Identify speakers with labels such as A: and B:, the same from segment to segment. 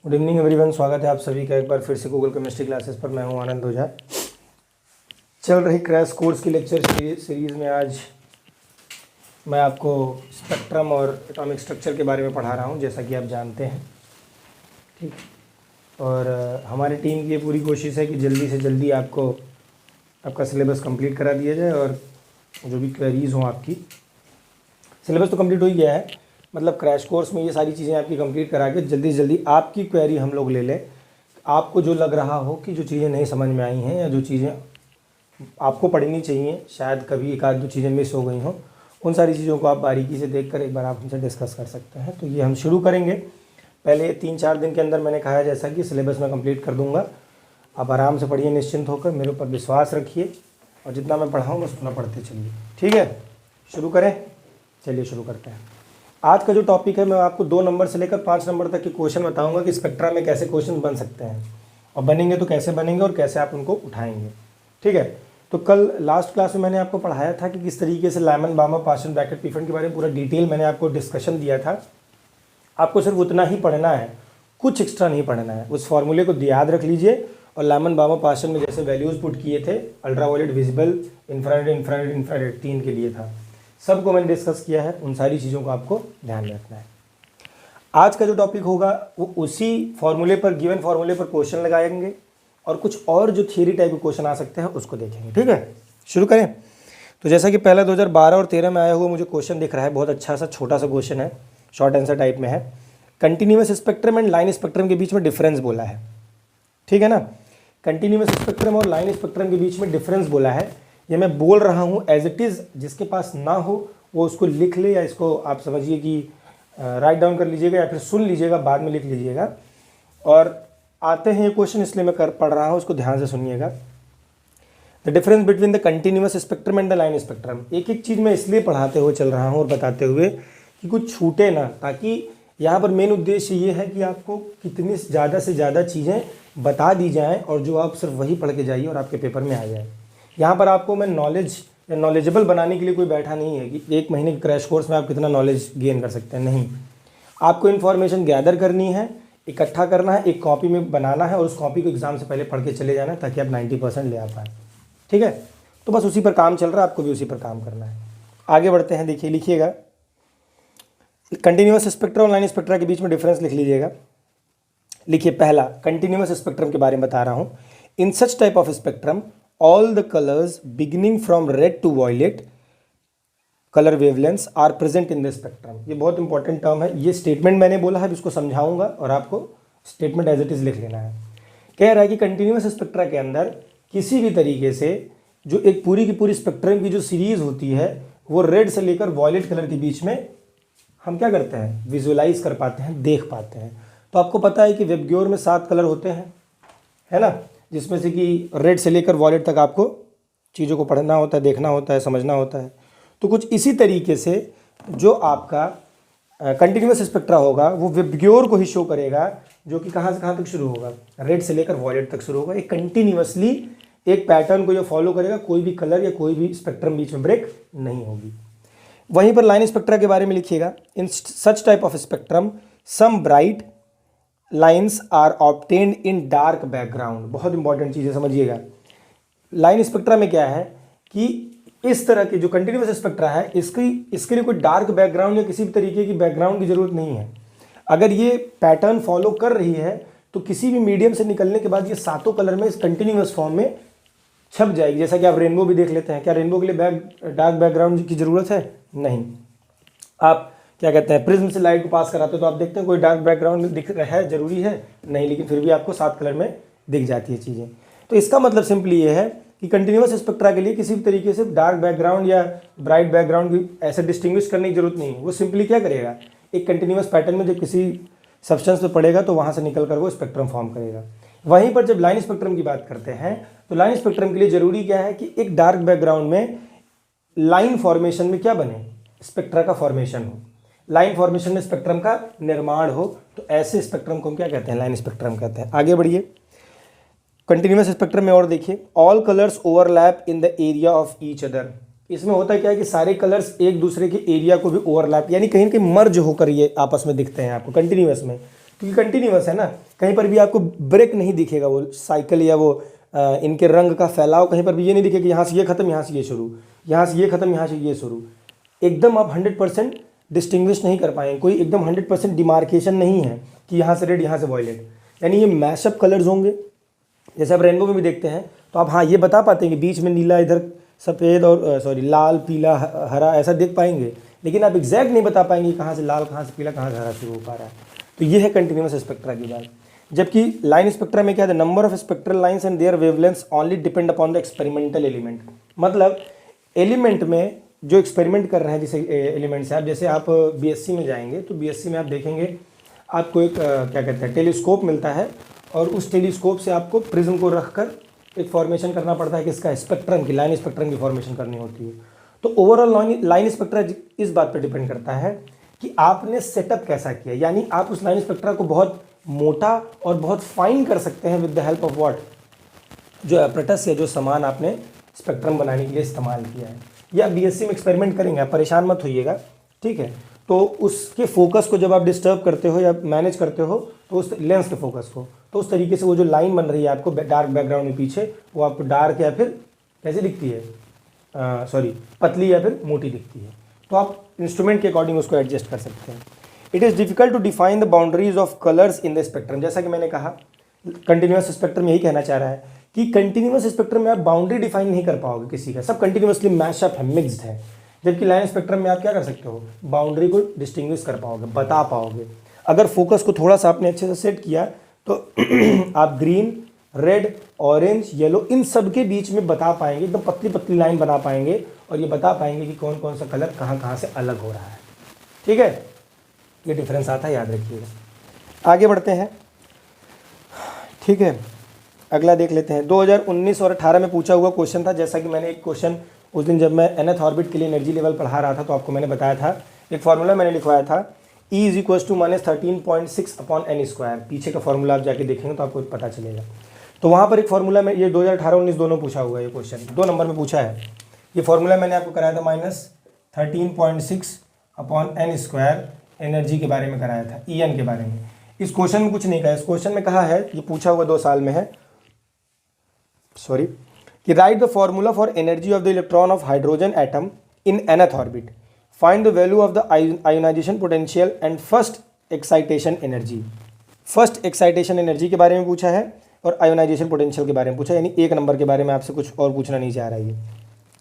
A: Good evening everyone, स्वागत है आप सभी का एक बार फिर से गूगल केमिस्ट्री क्लासेस पर। मैं हूं आनंद ओझा। चल रही क्रैश कोर्स की लेक्चर सीरीज़ में आज मैं आपको स्पेक्ट्रम और एटॉमिक स्ट्रक्चर के बारे में पढ़ा रहा हूं, जैसा कि आप जानते हैं। ठीक। और हमारी टीम की ये पूरी कोशिश है कि जल्दी से जल्दी आपका सिलेबस कंप्लीट करा दिया जाए और जो भी क्वेरीज़ हों आपकी। सिलेबस तो कंप्लीट हो ही गया है, मतलब क्रैश कोर्स में ये सारी चीज़ें आपकी कंप्लीट करा के जल्दी से जल्दी आपकी क्वेरी हम लोग ले लें। आपको जो लग रहा हो कि जो चीज़ें नहीं समझ में आई हैं या जो चीज़ें आपको पढ़नी चाहिए, शायद कभी एक आध दो चीज़ें मिस हो गई हों, उन सारी चीज़ों को आप बारीकी से देखकर एक बार आप हमसे डिस्कस कर सकते हैं। तो ये हम शुरू करेंगे। पहले 3-4 दिन के अंदर मैंने कहा जैसा कि सिलेबस मैं कंप्लीट कर दूँगा। आप आराम से पढ़िए, निश्चिंत होकर, मेरे ऊपर विश्वास रखिए और जितना मैं पढ़ाऊँ बस उतना पढ़ते चलिए। ठीक है, शुरू करें। चलिए शुरू करते हैं। आज का जो टॉपिक है, मैं आपको 2 नंबर से लेकर 5 नंबर तक के क्वेश्चन बताऊंगा कि स्पेक्ट्रा में कैसे क्वेश्चन बन सकते हैं और बनेंगे तो कैसे बनेंगे और कैसे आप उनको उठाएंगे। ठीक है, तो कल लास्ट क्लास में मैंने आपको पढ़ाया था कि किस तरीके से लाइमन बामा पार्शियल ब्रैकेट पीफन के बारे में पूरा डिटेल मैंने आपको डिस्कशन दिया था। आपको सिर्फ उतना ही पढ़ना है, कुछ एक्स्ट्रा नहीं पढ़ना है। उस फॉर्मूले को याद रख लीजिए और लाइमन बामा पार्शियल में जैसे वैल्यूज़ पुट किए थे, अल्ट्रावायलेट, विजिबल, इंफ्रारेड 3 के लिए था, सबको मैंने डिस्कस किया है। उन सारी चीज़ों को आपको ध्यान में रखना है। आज का जो टॉपिक होगा वो उसी फॉर्मूले पर, गिवन फॉर्मूले पर क्वेश्चन लगाएंगे और कुछ और जो थियरी टाइप के क्वेश्चन आ सकते हैं उसको देखेंगे। ठीक है, शुरू करें। तो जैसा कि पहला 2012 और 13 में आया हुआ मुझे क्वेश्चन दिख रहा है, बहुत अच्छा सा छोटा सा क्वेश्चन है, शॉर्ट आंसर टाइप में है। Continuous spectrum and line spectrum के बीच में डिफरेंस बोला है। ठीक है ना, कंटिन्यूअस स्पेक्ट्रम और लाइन स्पेक्ट्रम के बीच में डिफरेंस बोला है। ये मैं बोल रहा हूँ एज इट इज़, जिसके पास ना हो वो उसको लिख ले या इसको आप समझिए कि राइट डाउन कर लीजिएगा या फिर सुन लीजिएगा, बाद में लिख लीजिएगा। और आते हैं ये क्वेश्चन, इसलिए मैं पढ़ रहा हूँ, उसको ध्यान से सुनिएगा। The difference between the continuous spectrum and the line spectrum. एक एक चीज़ मैं इसलिए पढ़ाते हुए चल रहा हूँ और बताते हुए कि कुछ छूटे ना, ताकि यहाँ पर मेन उद्देश्य ये है कि आपको कितनी ज़्यादा से ज़्यादा चीज़ें बता दी जाएँ और जो आप सिर्फ वही पढ़ के जाइए और आपके पेपर में आ जाए। यहाँ पर आपको मैं नॉलेज या नॉलेजेबल बनाने के लिए कोई बैठा नहीं है कि 1 महीने के क्रैश कोर्स में आप कितना नॉलेज गेन कर सकते हैं। नहीं, आपको इन्फॉर्मेशन गैदर करनी है, इकट्ठा करना है, एक कॉपी में बनाना है और उस कॉपी को एग्जाम से पहले पढ़ के चले जाना है ताकि आप 90% ले आ पाए। ठीक है, तो बस उसी पर काम चल रहा है, आपको भी उसी पर काम करना है। आगे बढ़ते हैं, देखिए, लिखिएगा कंटिन्यूअस स्पेक्ट्रा और लाइन स्पेक्ट्रा के बीच में डिफरेंस लिख लीजिएगा। लिखिए, पहला कंटिन्यूअस स्पेक्ट्रम के बारे में बता रहा हूँ। In such type of spectrum all the colors beginning from red to violet color wavelengths are present in the spectrum। ये बहुत इंपॉर्टेंट टर्म है, ये स्टेटमेंट मैंने बोला है, इसको समझाऊंगा और आपको स्टेटमेंट एज इट इज लिख लेना है। कह रहा है कि कंटिन्यूअस स्पेक्ट्रा के अंदर किसी भी तरीके से जो एक पूरी की पूरी स्पेक्ट्रम की जो सीरीज होती है वो रेड से लेकर वॉयलेट कलर के बीच में हम क्या करते हैं, विजुअलाइज कर पाते हैं, देख पाते हैं। तो आपको पता है कि वेबग्योर में 7 कलर होते हैं, है ना, जिसमें से कि रेड से लेकर वॉयलेट तक आपको चीज़ों को पढ़ना होता है, देखना होता है, समझना होता है। तो कुछ इसी तरीके से जो आपका कंटिन्यूअस स्पेक्ट्रा होगा वो विबग्योर को ही शो करेगा, जो कि कहाँ से कहाँ तक शुरू होगा, रेड से लेकर वॉयलेट तक शुरू होगा। एक कंटिन्यूअसली एक पैटर्न को ये फॉलो करेगा, कोई भी कलर या कोई भी स्पेक्ट्रम बीच में ब्रेक नहीं होगी। वहीं पर लाइन स्पेक्ट्रा के बारे में लिखिएगा। In such type of spectrum some bright lines are obtained in dark background. बहुत इंपॉर्टेंट चीज़ है, समझिएगा। लाइन स्पेक्ट्रा में क्या है कि इस तरह के जो कंटिन्यूअस स्पेक्ट्रा है इसके लिए कोई डार्क बैकग्राउंड या किसी भी तरीके की बैकग्राउंड की जरूरत नहीं है। अगर ये पैटर्न फॉलो कर रही है तो किसी भी मीडियम से निकलने के बाद ये 7 कलर में इस कंटिन्यूअस फॉर्म में छप जाएगी। जैसा कि आप रेनबो भी देख लेते हैं, क्या रेनबो के लिए डार्क बैकग्राउंड की ज़रूरत है? नहीं। आप क्या कहते हैं, प्रिज्म से लाइट को पास कराते हो तो आप देखते हैं कोई डार्क बैकग्राउंड दिख रहा है, जरूरी है? नहीं, लेकिन फिर भी आपको 7 कलर में दिख जाती है चीज़ें। तो इसका मतलब सिंपली ये है कि कंटिन्यूअस स्पेक्ट्रा के लिए किसी भी तरीके से डार्क बैकग्राउंड या ब्राइट बैकग्राउंड की ऐसे डिस्टिंग्विश करने की जरूरत नहीं है। वो सिंपली क्या करेगा, एक कंटिन्यूअस पैटर्न में जब किसी सब्सटेंस पे पड़ेगा तो वहाँ से निकल कर वो स्पेक्ट्रम फॉर्म करेगा। वहीं पर जब लाइन स्पेक्ट्रम की बात करते हैं तो लाइन स्पेक्ट्रम के लिए जरूरी क्या है कि एक डार्क बैकग्राउंड में लाइन फॉर्मेशन में क्या बने, स्पेक्ट्रा का फॉर्मेशन हो, लाइन फॉर्मेशन में स्पेक्ट्रम का निर्माण हो। तो ऐसे स्पेक्ट्रम को हम क्या कहते हैं, लाइन स्पेक्ट्रम कहते हैं। आगे बढ़िए, कंटिन्यूअस स्पेक्ट्रम में और देखिए, all colours overlap in the area of each other. इसमें होता क्या है कि सारे कलर्स एक दूसरे के एरिया को भी ओवरलैप यानी कहीं ना कहीं मर्ज होकर ये आपस में दिखते हैं आपको कंटिन्यूअस में। क्योंकि कंटिन्यूअस है ना, कहीं पर भी आपको ब्रेक नहीं दिखेगा, वो साइकिल या वो इनके रंग का फैलाव कहीं पर भी ये नहीं दिखेगा कि यहाँ से ये खत्म यहाँ से ये शुरू, यहाँ से ये खत्म यहाँ से ये शुरू। एकदम आप 100% डिस्टिंग्विश नहीं कर पाएंगे, कोई एकदम 100% डिमार्केशन नहीं है कि यहाँ से रेड यहाँ से वॉयलेट, यानी ये मैशअप कलर्स होंगे। जैसे आप रेनबो में भी देखते हैं तो आप हाँ ये बता पाते हैं कि बीच में नीला, इधर सफ़ेद और लाल पीला हरा ऐसा देख पाएंगे, लेकिन आप एग्जैक्ट नहीं बता पाएंगे कहाँ से लाल कहाँ से पीला कहाँ से हरा शुरू हो पा रहा है। तो ये है कंटिन्यूअस स्पेक्ट्रा की बात। जबकि लाइन स्पेक्ट्रा में क्या है, number of spectral lines and their wavelengths only depend upon the experimental element. मतलब एलिमेंट में जो एक्सपेरिमेंट कर रहे हैं जैसे एलिमेंट्स आप, जैसे आप बीएससी में जाएंगे तो बीएससी में आप देखेंगे आपको एक क्या कहते हैं टेलीस्कोप मिलता है, और उस टेलीस्कोप से आपको प्रिज्म को रखकर एक फॉर्मेशन करना पड़ता है किसका, स्पेक्ट्रम की, लाइन स्पेक्ट्रम की फॉर्मेशन करनी होती है। तो ओवरऑल लाइन स्पेक्ट्रा इस बात पर डिपेंड करता है कि आपने सेटअप कैसा किया, यानी आप उस लाइन स्पेक्ट्रा को बहुत मोटा और बहुत फाइन कर सकते हैं with the help of what, जो एपरेटस या जो सामान आपने स्पेक्ट्रम बनाने के लिए इस्तेमाल किया है। या बीएससी में एक्सपेरिमेंट करेंगे, आप परेशान मत होइएगा, ठीक है। तो उसके फोकस को जब आप डिस्टर्ब करते हो या मैनेज करते हो तो उस लेंस के फोकस को, तो उस तरीके से वो जो लाइन बन रही है आपको डार्क बैकग्राउंड में पीछे, वो आपको डार्क या फिर कैसे दिखती है, पतली या फिर मोटी दिखती है। तो आप इंस्ट्रूमेंट के अकॉर्डिंग उसको एडजस्ट कर सकते हैं। It is difficult to define the boundaries of colours in the spectrum. जैसा कि मैंने कहा कंटिन्यूअस स्पेक्ट्रम यही कहना चाह रहा है कि कंटिन्यूअस स्पेक्ट्रम में आप बाउंड्री डिफाइन नहीं कर पाओगे किसी का, सब कंटिन्यूअसली मैशअप है, मिक्स्ड है। जबकि लाइन स्पेक्ट्रम में आप क्या कर सकते हो, बाउंड्री को डिस्टिंग्विश कर पाओगे, बता पाओगे। अगर फोकस को थोड़ा सा आपने अच्छे से सेट किया तो आप green, red, orange, yellow in सब के बीच में बता पाएंगे, एकदम पतली पतली लाइन बना पाएंगे, और ये बता पाएंगे कि कौन कौन सा कलर कहाँ कहाँ से अलग हो रहा है। ठीक है, ये डिफरेंस आता है, याद रखिएगा। आगे बढ़ते हैं, ठीक है। अगला देख लेते हैं। 2019 और 18 में पूछा हुआ क्वेश्चन था। जैसा कि मैंने एक क्वेश्चन उस दिन जब मैं nth ऑर्बिट के लिए एनर्जी लेवल पढ़ा रहा था तो आपको मैंने बताया था, एक फार्मूला मैंने लिखवाया था, E = -13.6/n²। पीछे का फार्मूला आप जाके देखेंगे तो आपको पता चलेगा। तो वहाँ पर एक फार्मूला में, ये 2018-19 दोनों पूछा हुआ है, ये क्वेश्चन 2 नंबर में पूछा है। ये फार्मूला मैंने आपको कराया था -13.6/n² एनर्जी के बारे में कराया था, En के बारे में। इस क्वेश्चन में कुछ नहीं कहा, इस क्वेश्चन में कहा है, ये पूछा हुआ 2 साल में है, सॉरी, कि right the formula for energy of the electron of hydrogen atom in nth orbit, find the value of the ionization potential and first excitation energy. First excitation energy के बारे में पूछा है और आयोनाइजेशन पोटेंशियल के बारे में पूछा है, यानी 1 नंबर के बारे में आपसे कुछ और पूछना नहीं चाह रहा है ये,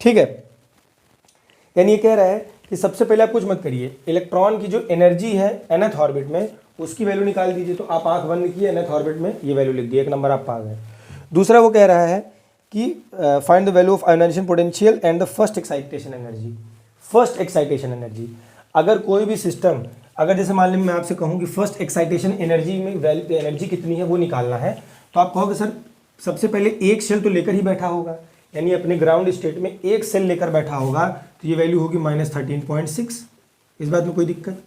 A: ठीक है। यानी ये कह रहा है कि सबसे पहले आप कुछ मत करिए, इलेक्ट्रॉन की जो एनर्जी है nth ऑर्बिट में उसकी वैल्यू निकाल दीजिए। तो आप आंख बंद किए, nth ऑर्बिट में ये वैल्यू लिख दी, 1 नंबर आप पा गए। दूसरा वो कह रहा है कि find the value of ionization potential and the first excitation energy. First excitation energy, अगर कोई भी सिस्टम, अगर जैसे मान लीजिए मैं आपसे कहूँ कि फर्स्ट एक्साइटेशन एनर्जी में वैल्यू एनर्जी कितनी है वो निकालना है, तो आप कहोगे सर सबसे पहले एक सेल तो लेकर ही बैठा होगा, यानी अपने ग्राउंड स्टेट में एक सेल लेकर बैठा होगा, तो ये वैल्यू होगी -13.6। इस बात में कोई दिक्कत?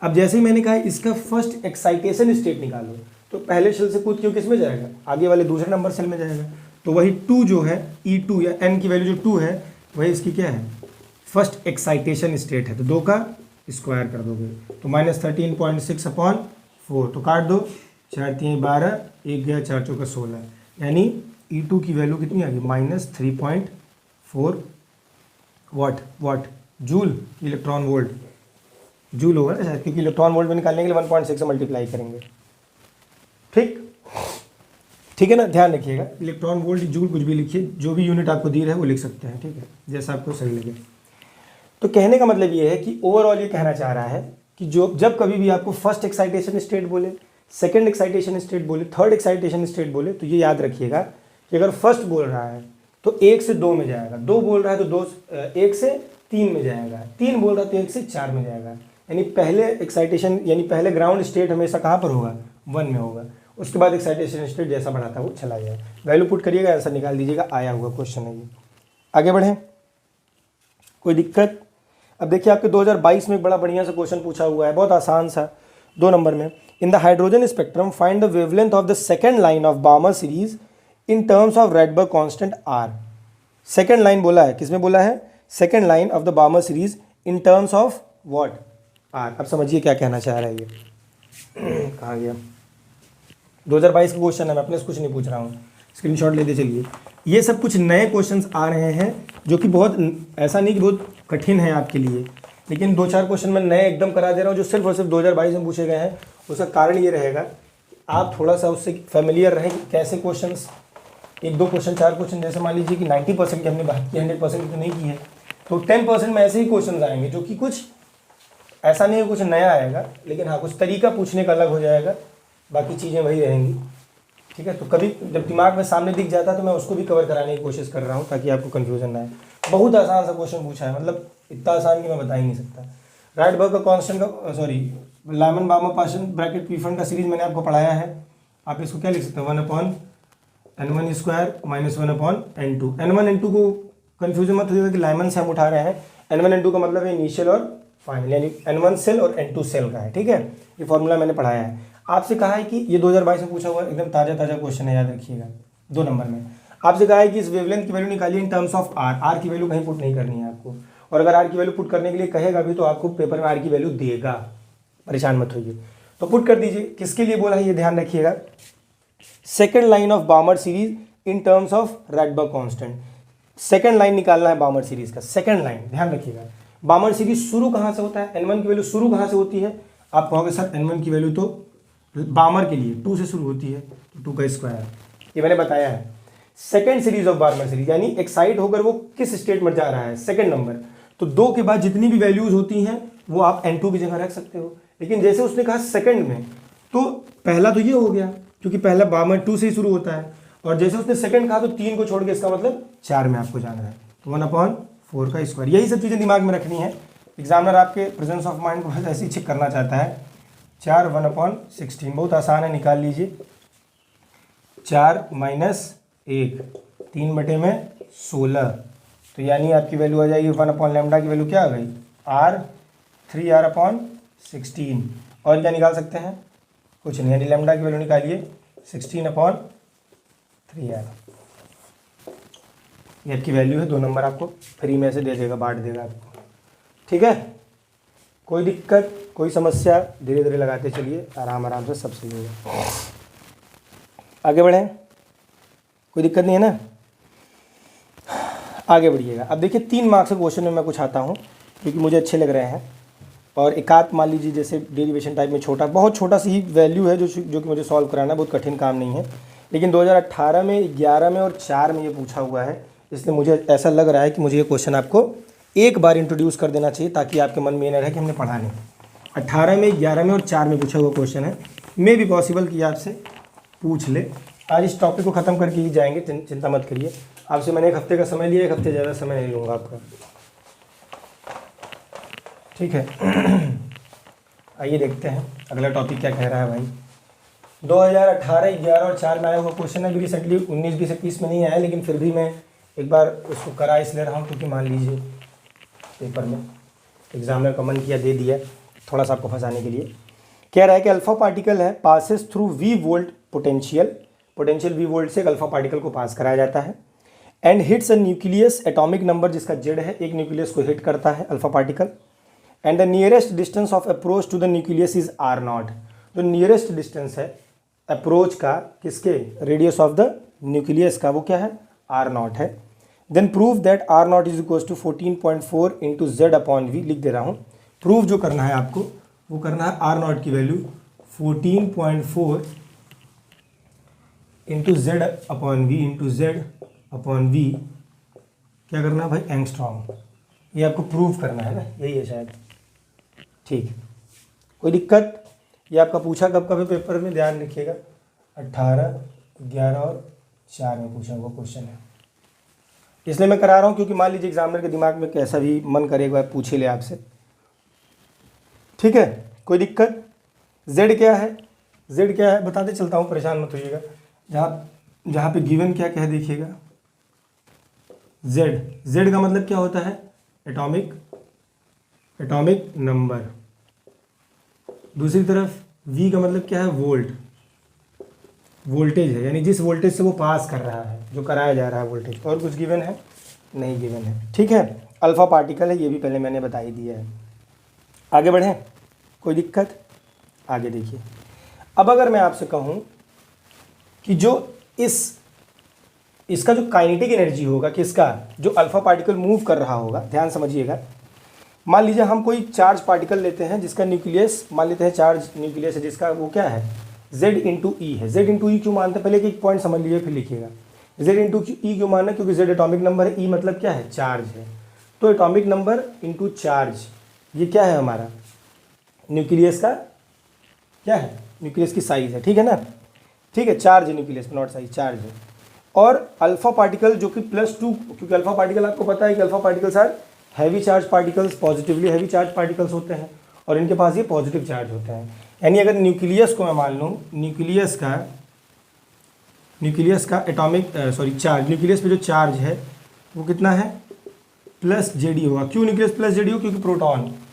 A: अब जैसे ही मैंने कहा इसका फर्स्ट एक्साइटेशन स्टेट निकालो, तो पहले सेल से कूद के किस में जाएगा, आगे वाले दूसरे नंबर सेल में जाएगा। तो वही 2 जो है, E2 या n की वैल्यू जो 2 है वही इसकी क्या है, फर्स्ट एक्साइटेशन स्टेट है। तो 2 का स्क्वायर कर दोगे तो -13.6/4, तो काट दो, 4 3 12, 1 गया 4 चौका 16, यानी E2 की वैल्यू कितनी आ गई, -3.4 वाट जूल, इलेक्ट्रॉन वोल्ट, जूल होगा ना शायद, क्योंकि इलेक्ट्रॉन वोल्ट में निकालने के लिए 1.6 से मल्टीप्लाई करेंगे। ठीक है ना, ध्यान रखिएगा, इलेक्ट्रॉन वोल्ट, जूल कुछ भी लिखिए, जो भी यूनिट आपको दी रहे वो लिख सकते हैं, ठीक है, जैसा आपको सही लगे। तो कहने का मतलब ये है कि ओवरऑल ये कहना चाह रहा है कि जो जब कभी भी आपको फर्स्ट एक्साइटेशन स्टेट बोले, सेकंड एक्साइटेशन स्टेट बोले, थर्ड एक्साइटेशन स्टेट बोले, तो ये याद रखिएगा कि अगर फर्स्ट बोल रहा है तो 1 से 2 में जाएगा, 2 बोल रहा है तो 1 से 3 में जाएगा, 3 बोल रहा है तो 1 से 4 में जाएगा। यानी पहले एक्साइटेशन, यानी पहले ग्राउंड स्टेट हमेशा कहाँ पर होगा, 1 में होगा, उसके बाद एक्साइटेशन स्टेट जैसा बढ़ाता है वो चला जाएगा। वैल्यू पुट करिएगा, आंसर निकाल दीजिएगा, आया हुआ क्वेश्चन है ये। आगे बढ़ें, कोई दिक्कत? अब देखिए आपके 2022 में एक बड़ा बढ़िया सा क्वेश्चन पूछा हुआ है, बहुत आसान सा, 2 नंबर में। In the hydrogen spectrum find the wavelength of the second line of Balmer series in terms of Rydberg constant R। Second line बोला है, किसमें बोला है, second line of the बामर series in terms of what, R। अब समझिए क्या कहना चाह रहा है ये, कहाँ गया, 2022 का क्वेश्चन है, मैं अपने से कुछ नहीं पूछ रहा हूँ, स्क्रीनशॉट लेते चलिए। ये सब कुछ नए क्वेश्चंस आ रहे हैं जो कि बहुत, ऐसा नहीं कि बहुत कठिन है आपके लिए, लेकिन 2-4 क्वेश्चन मैं नए एकदम करा दे रहा हूँ जो सिर्फ और सिर्फ 2022 में पूछे गए हैं। उसका कारण ये रहेगा आप थोड़ा सा उससे फेमिलियर रहें कि कैसे क्वेश्चंस, 1-2 क्वेश्चन 4 क्वेश्चन, जैसे मान लीजिए कि 90% की हमने बात की, 100% की तो नहीं की है, तो 10% में ऐसे ही क्वेश्चन आएंगे जो कि कुछ ऐसा नहीं है कुछ नया आएगा, लेकिन हाँ कुछ तरीका पूछने का अलग हो जाएगा, बाकी चीज़ें वही रहेंगी। ठीक है, तो कभी जब दिमाग में सामने दिख जाता है तो मैं उसको भी कवर कराने की कोशिश कर रहा हूँ ताकि आपको कन्फ्यूजन ना आए। बहुत आसान सा क्वेश्चन पूछा है, मतलब इतना आसान कि मैं बता ही नहीं सकता। राइटबर्ग का कांस्टेंट का sorry Lyman Barmer partial bracket P fund का सीरीज मैंने आपको पढ़ाया है। आप इसको क्या लिख सकते हैं, 1/n1 square minus 1/n2। n1 n2 को कन्फ्यूजन मत होइएगा कि लाइमन से हम उठा रहे हैं। n1 n2 का मतलब है इनिशियल और फाइनल, यानी n1 सेल और n2 सेल का है। ठीक है, ये फॉर्मूला मैंने पढ़ाया है। आपसे कहा है कि ये 2022 में पूछा हुआ एकदम ताज़ा क्वेश्चन है, याद रखिएगा। 2 नंबर में आपसे कहा है कि इस वेवलेंथ की वैल्यू निकालिए in terms of R. R की वैल्यू कहीं पुट नहीं करनी है आपको, और अगर आर की वैल्यू पुट करने के लिए कहेगा भी तो आपको पेपर में आर की वैल्यू देगा, परेशान मत होइए। तो पुट कर दीजिए, किसके लिए बोला है ये ध्यान रखिएगा। Second line of Barmer series in terms of राइटबर्ग constant. Second line निकालना है बार्मर सीरीज का, सेकेंड लाइन ध्यान रखिएगा। बार्मर सीरीज शुरू कहाँ से होता है, n1 की वैल्यू शुरू कहाँ से होती है। आप कहोगे सर n1 की वैल्यू तो बार्मर के लिए 2 से शुरू होती है, तो 2 का स्क्वायर, ये मैंने बताया है। Second series of Barmer series यानी एक्साइट होकर वो किस स्टेट में जा रहा है, सेकेंड नंबर। तो 2 के बाद जितनी भी वैल्यूज होती हैं वो आप n2 की जगह रख सकते हो, लेकिन जैसे उसने कहा सेकेंड में, तो पहला तो ये हो गया क्योंकि पहला बार्मर 2 से ही शुरू होता है, और जैसे उसने सेकेंड कहा तो 3 को छोड़ के इसका मतलब 4 में आपको जाना है, तो 1/4 का स्क्वायर। यही सब चीज़ें दिमाग में रखनी है। एग्जामिनर आपके प्रेजेंस ऑफ माइंड को ऐसे ही चेक करना चाहता है। 4 1/16 बहुत आसान है, निकाल लीजिए। 4 - 1 3/16, तो यानी आपकी वैल्यू आ जाएगी 1/λ की वैल्यू क्या आ गई, r 3r/16। और क्या निकाल सकते हैं, कुछ नहीं, यानी लैम्डा की वैल्यू निकालिए 16/3r। ये आपकी वैल्यू है। 2 नंबर आपको फ्री में से दे देगा, बांट देगा आपको। ठीक है, कोई दिक्कत कोई समस्या, धीरे धीरे लगाते चलिए, आराम से सब सही होगा। आगे बढ़ें, कोई दिक्कत नहीं है ना, आगे बढ़िएगा। अब देखिए 3 मार्क्स के क्वेश्चन में मैं कुछ आता हूँ क्योंकि मुझे अच्छे लग रहे हैं, और एकाध मान लीजिए जैसे डेरिवेशन टाइप में छोटा, बहुत छोटा सी ही वैल्यू है जो कि मुझे सॉल्व कराना, बहुत कठिन काम नहीं है, लेकिन 2018 में 11 में और 4 में ये पूछा हुआ है, इसलिए मुझे ऐसा लग रहा है कि मुझे ये क्वेश्चन आपको एक बार इंट्रोड्यूस कर देना चाहिए ताकि आपके मन में ये न रहे कि हमने पढ़ा नहीं। 18 में 11 में और 4 में पूछा हुआ क्वेश्चन है, मे भी पॉसिबल कि आपसे पूछ ले। आज इस टॉपिक को ख़त्म करके ही जाएंगे, चिंता मत करिए। आपसे मैंने 1 हफ्ते का समय लिया, 1 हफ्ते ज़्यादा समय नहीं लूँगा आपका। ठीक है, आइए देखते हैं अगला टॉपिक क्या कह रहा है भाई। 2018, 11 और 4 में आया हुआ क्वेश्चन है, अभी रिसेंटली 19, 20, 21 में नहीं आया, लेकिन फिर भी मैं एक बार उसको करा इसलिए रहा हूँ क्योंकि मान लीजिए पेपर में एग्जामिनर का मन किया, दे दिया, थोड़ा सा आपको फंसाने के लिए। कह रहा है कि अल्फा पार्टिकल है, passes through v volt potential v volt से एक अल्फा पार्टिकल को पास कराया जाता है, and hits a nucleus, atomic number जिसका z है, एक न्यूक्लियस को हिट करता है alpha particle, and the nearest distance of approach to the nucleus is r0। जो नियरेस्ट डिस्टेंस है अप्रोच का, किसके, रेडियस ऑफ द न्यूक्लियस का, वो क्या है, r0 है। Then prove that r0 is equal to 14.4 into z/v। लिख दे रहा हूँ, प्रूव जो करना है आपको वो करना है r0 की वैल्यू 14.4 इंटू z/v क्या करना है भाई, एंगस्ट्रॉम। ये आपको प्रूव करना है ना, यही है शायद। ठीक, कोई दिक्कत। ये आपका पूछा कब कब पेपर में, ध्यान रखिएगा, 18, 11 और 4 में पूछा हुआ क्वेश्चन है, इसलिए मैं करा रहा हूँ क्योंकि मान लीजिए एग्जामिनर के दिमाग में कैसा भी मन करेगा पूछ ही ले आपसे। ठीक है, कोई दिक्कत। z क्या है, z क्या है बताते चलता हूँ, परेशान मत होइएगा। जहाँ पे गिवन क्या कह देखिएगा, z का मतलब क्या होता है, एटॉमिक नंबर। दूसरी तरफ v का मतलब क्या है, वोल्टेज है, यानी जिस वोल्टेज से वो पास कर रहा है, जो कराया जा रहा है वोल्टेज। और कुछ गिवन है, नहीं गिवन है। ठीक है, अल्फा पार्टिकल है, ये भी पहले मैंने बता ही दिया है। आगे बढ़ें, कोई दिक्कत। आगे देखिए, अब अगर मैं आपसे कहूँ कि जो इसका जो काइनेटिक एनर्जी होगा, किसका, जो अल्फा पार्टिकल मूव कर रहा होगा, ध्यान समझिएगा। मान लीजिए हम कोई चार्ज पार्टिकल लेते हैं जिसका न्यूक्लियस, मान लेते हैं चार्ज न्यूक्लियस है जिसका वो क्या है, Z इंटू ई है। Z इंटू ई क्यों मानते हैं, पहले एक पॉइंट समझ लीजिए फिर लिखिएगा। Z इंटू ई क्यों मानना, क्योंकि Z एटॉमिक नंबर है, ई मतलब क्या है, चार्ज है। तो एटॉमिक नंबर इंटू चार्ज, ये क्या है हमारा न्यूक्लियस का क्या है, न्यूक्लियस की साइज है, ठीक है ना, ठीक है, चार्ज है न्यूक्लियस, नॉट साइज, चार्ज है। और अल्फा पार्टिकल जो कि +2, क्योंकि अल्फा पार्टिकल आपको पता है कि alpha particles are heavy charge particles, positively heavy charge particles होते हैं और इनके पास ये पॉजिटिव चार्ज होते हैं। यानी अगर न्यूक्लियस को मैं मान लूँ, न्यूक्लियस का एटॉमिक चार्ज, न्यूक्लियस पे जो चार्ज है वो कितना है, +JD होगा। क्यों न्यूक्लियस +JD हो, क्योंकि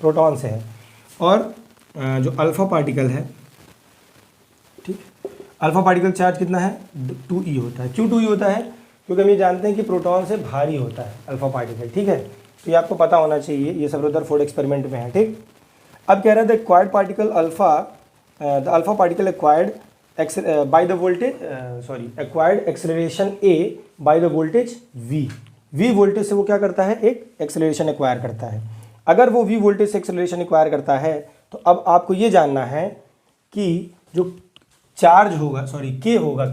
A: प्रोटॉन से है। और जो अल्फा पार्टिकल है, ठीक, अल्फा पार्टिकल चार्ज कितना है, 2E होता है। क्यों 2E होता है, क्योंकि हम ये जानते हैं कि प्रोटॉन से भारी होता है अल्फा पार्टिकल, ठीक है। तो ये आपको पता होना चाहिए, ये सब रदरफोर्ड एक्सपेरिमेंट में है, ठीक। अब कह रहा है the acquired particle the alpha particle acquired by the voltage acquired acceleration A by the voltage V voltage से वो क्या करता है, एक एक्सेलरेशन एक्वायर करता है। अगर वो V वोल्टेज से एक्सेलरेशन एक्वायर करता है तो अब आपको ये जानना है कि जो चार्ज होगा, K होगा,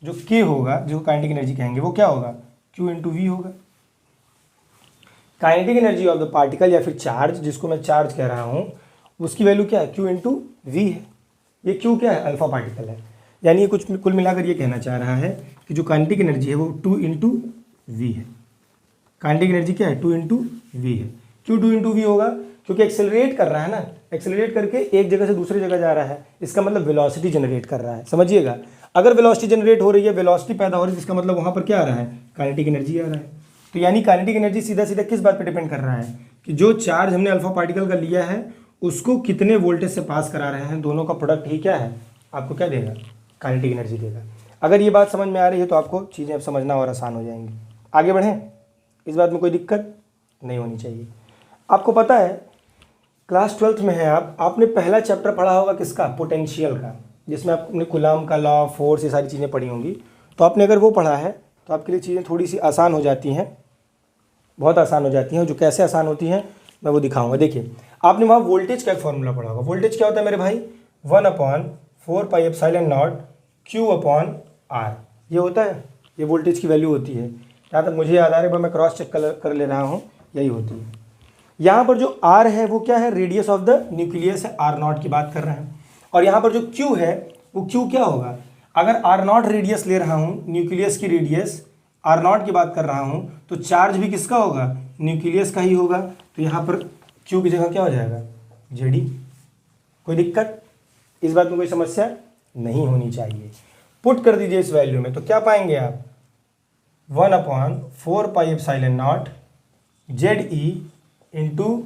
A: जो K होगा, जो काइनेटिक एनर्जी कहेंगे, वो क्या होगा, Q इंटू V होगा। Kinetic energy of the particle या फिर चार्ज, जिसको मैं चार्ज कह रहा हूँ, उसकी वैल्यू क्या है, Q इंटू V है। ये Q क्या है, अल्फा पार्टिकल है। यानी ये कुछ कुल मिलाकर ये कहना चाह रहा है कि जो काइनेटिक एनर्जी है वो 2 इंटू V है। काइनेटिक एनर्जी क्या है, 2 इंटू V है। क्यों 2 इंटू V होगा, क्योंकि एक्सेलरेट कर रहा है ना, एक्सेलरेट करके एक जगह से दूसरी जगह जा रहा है, इसका मतलब वेलोसिटी जनरेट कर रहा है, समझिएगा। अगर वेलोसिटी जनरेट हो रही है, वेलोसिटी पैदा हो रही है, इसका मतलब वहाँ पर क्या आ रहा है, काइनेटिक एनर्जी आ रहा है। तो यानी काइनेटिक एनर्जी सीधा सीधा किस बात पर डिपेंड कर रहा है, कि जो चार्ज हमने अल्फा पार्टिकल का लिया है उसको कितने वोल्टेज से पास करा रहे हैं, दोनों का प्रोडक्ट ही क्या है, आपको क्या देगा, काइनेटिक एनर्जी देगा। अगर ये बात समझ में आ रही है तो आपको चीज़ें अब समझना और आसान हो जाएंगी। आगे बढ़ें, इस बात में कोई दिक्कत नहीं होनी चाहिए। आपको पता है क्लास 12th में है आपने पहला चैप्टर पढ़ा होगा किसका, पोटेंशियल का, जिसमें आपने कूलॉम का लॉ, फोर्स, ये सारी चीज़ें पढ़ी होंगी। तो आपने अगर वो पढ़ा है तो आपके लिए चीज़ें थोड़ी सी आसान हो जाती हैं, बहुत आसान हो जाती हैं। जो कैसे आसान होती हैं मैं वो दिखाऊंगा। देखिए, आपने वहाँ वोल्टेज का एक फॉर्मूला पढ़ा होगा। वोल्टेज क्या होता है मेरे भाई, 1/4πε0 Q/R, ये होता है, ये वोल्टेज की वैल्यू होती है। जहाँ तक मुझे याद आ रहा है, मैं क्रॉस चेक कर ले रहा हूँ, यही होती है। यहाँ पर जो R है वो क्या है, रेडियस ऑफ द न्यूक्लियस है, R0 की बात कर रहे हैं। और यहाँ पर जो Q है वो Q क्या होगा, अगर R0 रेडियस ले रहा हूँ, न्यूक्लियस की रेडियस R0 की बात कर रहा हूँ, तो चार्ज भी किसका होगा, न्यूक्लियस का ही होगा। तो यहाँ पर Q की जगह क्या हो जाएगा, ZD। कोई दिक्कत, इस बात में कोई समस्या नहीं होनी चाहिए। पुट कर दीजिए इस वैल्यू में, तो क्या पाएंगे आप, 1/4πε0 ZE into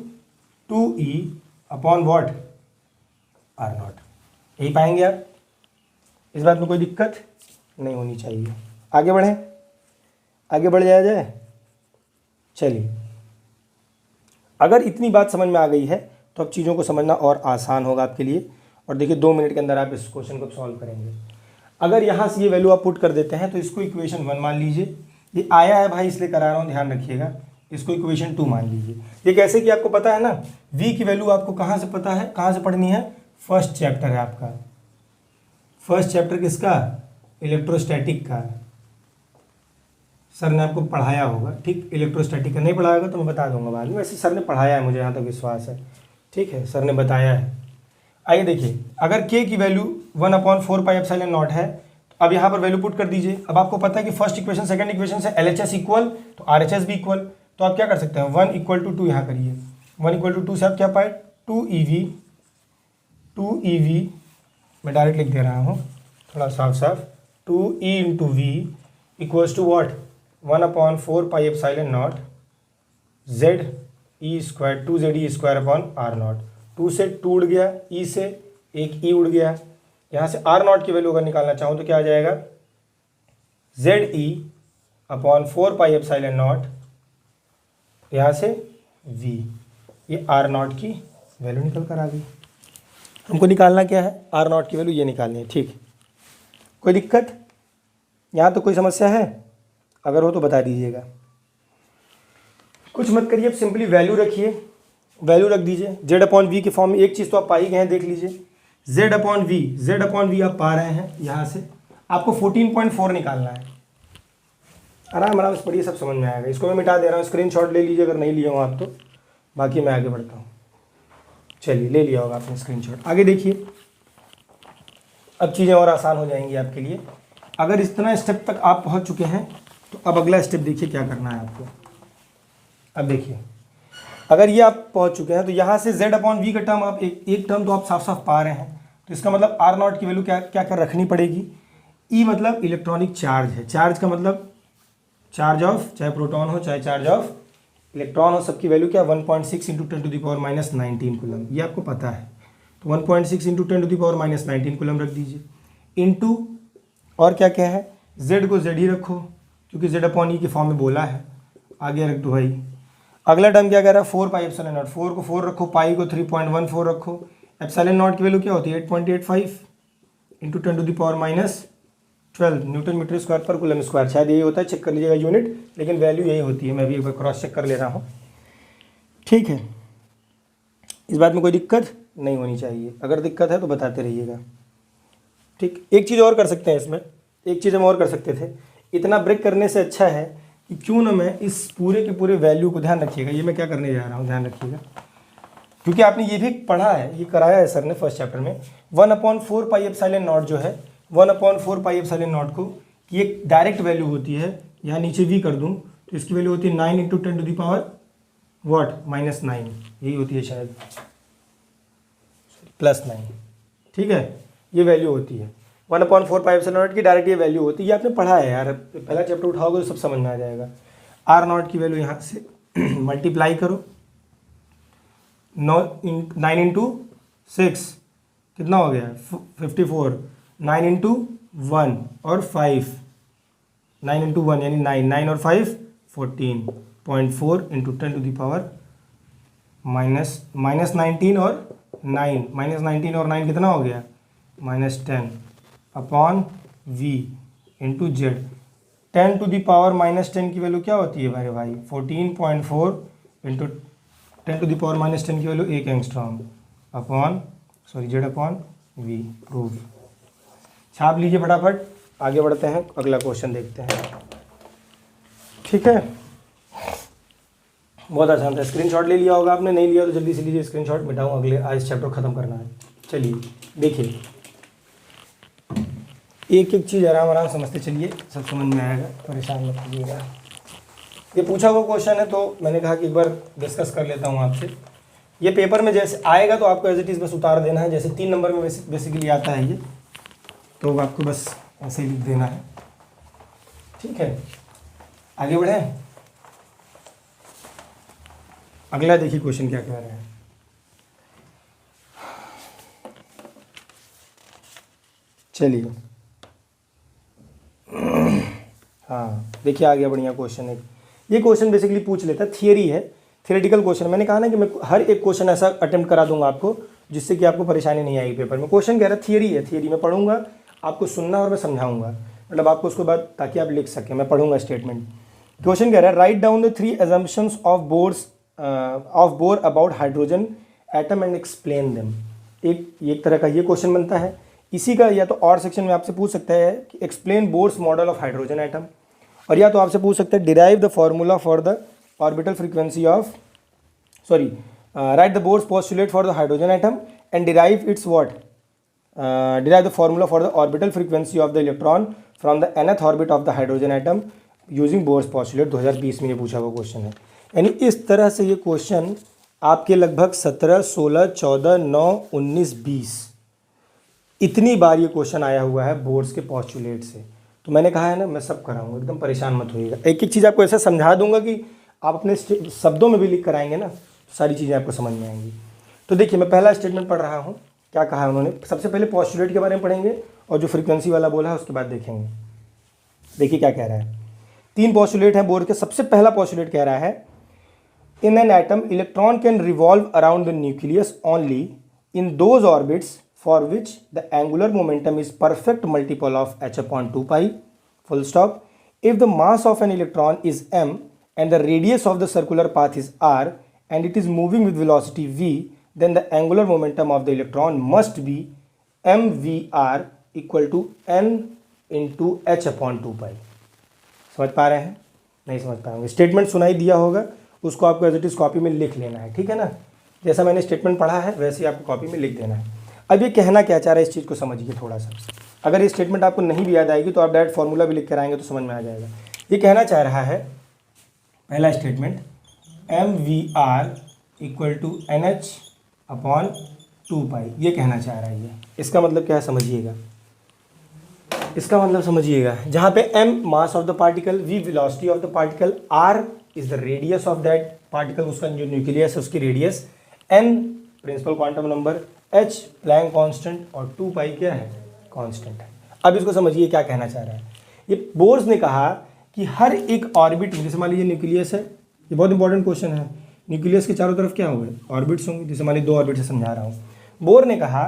A: 2E upon what, R0, यही पाएंगे आप। इस बात में कोई दिक्कत नहीं होनी चाहिए। आगे बढ़ें, आगे बढ़ जाए। चलिए, अगर इतनी बात समझ में आ गई है तो अब चीज़ों को समझना और आसान होगा आपके लिए। और देखिए 2 मिनट के अंदर आप इस क्वेश्चन को सॉल्व करेंगे। अगर यहाँ से ये वैल्यू आप पुट कर देते हैं तो इसको इक्वेशन 1 मान लीजिए, ये आया है भाई इसलिए करा रहा हूँ, ध्यान रखिएगा। इसको इक्वेशन 2 मान लीजिए। ये कैसे कि आपको पता है ना, V की वैल्यू आपको कहाँ से पता है, कहाँ से पढ़नी है, फर्स्ट चैप्टर है आपका। फर्स्ट चैप्टर किसका, इलेक्ट्रोस्टैटिक का। सर ने आपको पढ़ाया होगा, ठीक, इलेक्ट्रोस्टैटिक का नहीं पढ़ाया होगा तो मैं बता दूंगा बाद में, वैसे सर ने पढ़ाया है, मुझे यहाँ तक विश्वास है, ठीक है, सर ने बताया है। आइए देखिए, अगर K की वैल्यू 1/4πε0 है, तो अब यहाँ पर वैल्यू पुट कर दीजिए। अब आपको पता है कि फर्स्ट इक्वेशन सेकंड इक्वेशन से LHS इक्वल तो RHS भी इक्वल, तो आप क्या कर सकते हैं, 1 = 2 यहाँ करिए। 1 = 2 से आप क्या पाए, 2EV मैं डायरेक्ट लिख दे रहा हूँ थोड़ा साफ साफ, 2E into V equals to what, 1/4πε0 ZE² 2ZE² upon R0। 2 से 2 उड़ गया, E से एक E उड़ गया। यहाँ से R0 की वैल्यू अगर निकालना चाहूँ तो क्या आ जाएगा, ZE/4πε0, यहाँ से V, ये R0 की वैल्यू निकल कर आ गई। हमको निकालना क्या है, R0 की वैल्यू ये निकालनी है, ठीक। कोई दिक्कत यहाँ तो कोई समस्या है? अगर हो तो बता दीजिएगा। कुछ मत करिए, अब सिंपली वैल्यू रखिए, वैल्यू रख दीजिए जेड अपॉन वी के फॉर्म में। एक चीज़ तो आप पा ही गए हैं, देख लीजिए जेड अपॉन वी आप पा रहे हैं। यहाँ से आपको 14.4 निकालना है। आराम आराम से पढ़िए, सब समझ में आएगा। इसको मैं मिटा दे रहा हूँ, स्क्रीनशॉट ले लीजिए अगर नहीं लिए हो आप तो, बाकी मैं आगे बढ़ता हूँ। चलिए ले लिया होगा आपने स्क्रीनशॉट। आगे देखिए, अब चीज़ें और आसान हो जाएंगी आपके लिए। अगर इतना स्टेप तक आप पहुँच चुके हैं तो अब अगला स्टेप देखिए क्या करना है आपको। अब देखिए, अगर ये आप पहुँच चुके हैं तो यहाँ से जेड अपॉन वी का टर्म आप एक टर्म तो आप साफ साफ पा रहे हैं। तो इसका मतलब आर नॉट की वैल्यू क्या रखनी पड़ेगी। ई मतलब इलेक्ट्रॉनिक चार्ज है, चार्ज का मतलब चार्ज ऑफ, चाहे प्रोटॉन हो चाहे चार्ज ऑफ इलेक्ट्रॉन हो, सबकी वैल्यू क्या 1.6 इंटू 10⁻⁻19 कूलम, ये आपको पता है। तो 1.6 इंटू 10⁻⁻19 कूलम रख दीजिए, इनटू और क्या क्या है, जेड को जेड ही रखो क्योंकि जेड अपॉन ई के फॉर्म में बोला है, आगे रख दो भाई। अगला टर्म क्या कह रहा है, 4 पाई एप्सिलॉन नॉट, 4 को 4 रखो, पाई को 3.14 रखो। एप्सिलॉन नॉट की वैल्यू क्या होती है 8.85 इंटू 10⁻12 न्यूटन मीटर स्क्वायर पर कूलम स्क्वायर, शायद यही होता है, चेक कर लीजिएगा यूनिट, लेकिन वैल्यू यही होती है। मैं भी एक बार क्रॉस चेक कर ले रहा हूँ, ठीक है। इस बात में कोई दिक्कत नहीं होनी चाहिए, अगर दिक्कत है तो बताते रहिएगा, ठीक। एक चीज़ और कर सकते हैं इसमें, एक चीज़ हम और कर सकते थे, इतना ब्रेक करने से अच्छा है कि क्यों ना मैं इस पूरे के पूरे वैल्यू को, ध्यान रखिएगा ये मैं क्या करने जा रहा हूँ, ध्यान रखिएगा, क्योंकि आपने ये भी पढ़ा है, ये कराया है सर ने फर्स्ट चैप्टर में। 1/4 पाई एप्सिलॉन नॉट जो है, 1/4 पाई एप्सिलॉन नॉट को ये डायरेक्ट वैल्यू होती है, यहाँ नीचे वी कर दूँ तो इसकी वैल्यू होती है 9 इंटू 10⁻⁻9, यही होती है शायद, +9, ठीक है। ये वैल्यू होती है 1/4 पाई एप्सिलॉन नॉट की, डायरेक्ट ये वैल्यू होती है। ये आपने पढ़ा है यार, पहला चैप्टर उठाओगे तो सब समझ में आ जाएगा। आर नॉट की वैल्यू यहाँ से मल्टीप्लाई करो, 9 इंटू 6 कितना हो गया 54, 9 इंटू 1 और 5, 9 इंटू 1 यानी 9 और 5 14.4 इंटू 10⁻⁻19 और 9, -19 और 9 कितना हो गया -10 अपॉन वी इंटू जेड। 10⁻⁻10 की वैल्यू क्या होती है मेरे भाई 14.4 इंटू 10⁻⁻10 की value 1 angstrom upon Z upon V. Prove, छाप लीजिए फटाफट, आगे बढ़ते हैं, अगला क्वेश्चन देखते हैं, ठीक है। बहुत आसान था, स्क्रीनशॉट ले लिया होगा आपने, नहीं लिया तो जल्दी से लीजिए स्क्रीनशॉट, मिटाऊँ अगले, आज चैप्टर खत्म करना है। चलिए देखिए, एक एक चीज़ आराम आराम समझते चलिए, सब समझ में आएगा, परेशान मत कीजिएगा। ये पूछा हुआ क्वेश्चन है तो मैंने कहा कि एक बार डिस्कस कर लेता हूँ आपसे। ये पेपर में जैसे आएगा तो आपको एज इट इज़ बस उतार देना है, जैसे 3 नंबर में बेसिकली आता है ये, तो आपको बस ऐसे ही लिख देना है, ठीक है। आगे बढ़ें, अगला देखिए क्वेश्चन क्या कह रहे हैं। चलिए हाँ देखिए, आ गया बढ़िया क्वेश्चन है। ये क्वेश्चन बेसिकली पूछ लेता है, थियरी है, थियरेटिकल क्वेश्चन। मैंने कहा ना कि मैं हर एक क्वेश्चन ऐसा अटेम्प्ट करा दूंगा आपको जिससे कि आपको परेशानी नहीं आएगी पेपर में। क्वेश्चन कह रहा है थियरी है, थियरी में पढ़ूंगा, आपको सुनना और मैं समझाऊंगा, मतलब आपको उसके बाद ताकि आप लिख सकें, मैं पढ़ूंगा स्टेटमेंट। क्वेश्चन कह रहा है write down the 3 assumptions of bore about hydrogen atom and explain them. एक तरह का ये क्वेश्चन बनता है। इसी का या तो और सेक्शन में आपसे पूछ सकता है कि explain Bohr's model of hydrogen atom, और या तो आपसे पूछ सकते हैं derive the formula for the orbital frequency of right the Bohr's postulate for the hydrogen atom and derive its what derive the formula for the orbital frequency of the electron from the nth orbit of the hydrogen atom using Bohr's postulate. 2020 में ये पूछा हुआ question है। यानी इस तरह से ये क्वेश्चन आपके लगभग 17, 16, 14, 9, 19, 20 इतनी बार ये क्वेश्चन आया हुआ है बोर्ड्स के पोस्टुलेट से। तो मैंने कहा है ना, मैं सब कराऊंगा, एकदम परेशान मत होइएगा। एक एक चीज़ आपको ऐसा समझा दूंगा कि आप अपने शब्दों में भी लिख कर आएंगे ना, सारी चीज़ें आपको समझ में आएंगी। तो देखिए, मैं पहला स्टेटमेंट पढ़ रहा हूँ, क्या कहा है उन्होंने। सबसे पहले पोस्टुलेट के बारे में पढ़ेंगे और जो फ्रीक्वेंसी वाला बोला है उसके बाद देखेंगे। देखिए क्या कह रहा है, 3 पोस्टुलेट हैं बोर्ड के। सबसे पहला पोस्टुलेट कह रहा है in an atom electron can revolve around the nucleus only in those orbits for which the angular momentum is perfect multiple of h upon 2 pi, full stop. If the mass of an electron is m and the radius of the circular path is r and it is moving with velocity v, then the angular momentum of the electron must be mvr equal to n into h upon 2 pi. समझ पा रहे हैं? नहीं समझ पाएंगे। Statement सुनाई दिया होगा, उसको आपको एज इट इज कॉपी में लिख लेना है, ठीक है ना। जैसा मैंने स्टेटमेंट पढ़ा है वैसे ही आपको कॉपी में लिख देना है। अब ये कहना क्या चाह रहा है इस चीज़ को समझिए थोड़ा सा। अगर ये स्टेटमेंट आपको नहीं भी याद आएगी तो आप डायरेक्ट फॉर्मूला भी लिख कर आएंगे तो समझ में आ जाएगा। ये कहना चाह रहा है, पहला statement M V R equal to N H upon 2 pi, ये कहना चाह रहा है ये। इसका मतलब क्या है समझिएगा, इसका मतलब समझिएगा, जहाँ पे m mass of the particle, v velocity of the particle, r is the radius of that particle, उसका जो न्यूक्लियस है उसकी radius, n principal quantum number, h Planck constant और 2 पाई क्या है, कांस्टेंट है। अब इसको समझिए क्या कहना चाह रहा है। ये बोर्स ने कहा कि हर एक ऑर्बिट में, जैसे मान लीजिए न्यूक्लियस है, ये बहुत इंपॉर्टेंट क्वेश्चन है, न्यूक्लियस के चारों तरफ क्या होंगे, ऑर्बिट्स होंगे। जैसे मान लीजिए 2 ऑर्बिट से समझा रहा हूँ। बोर ने कहा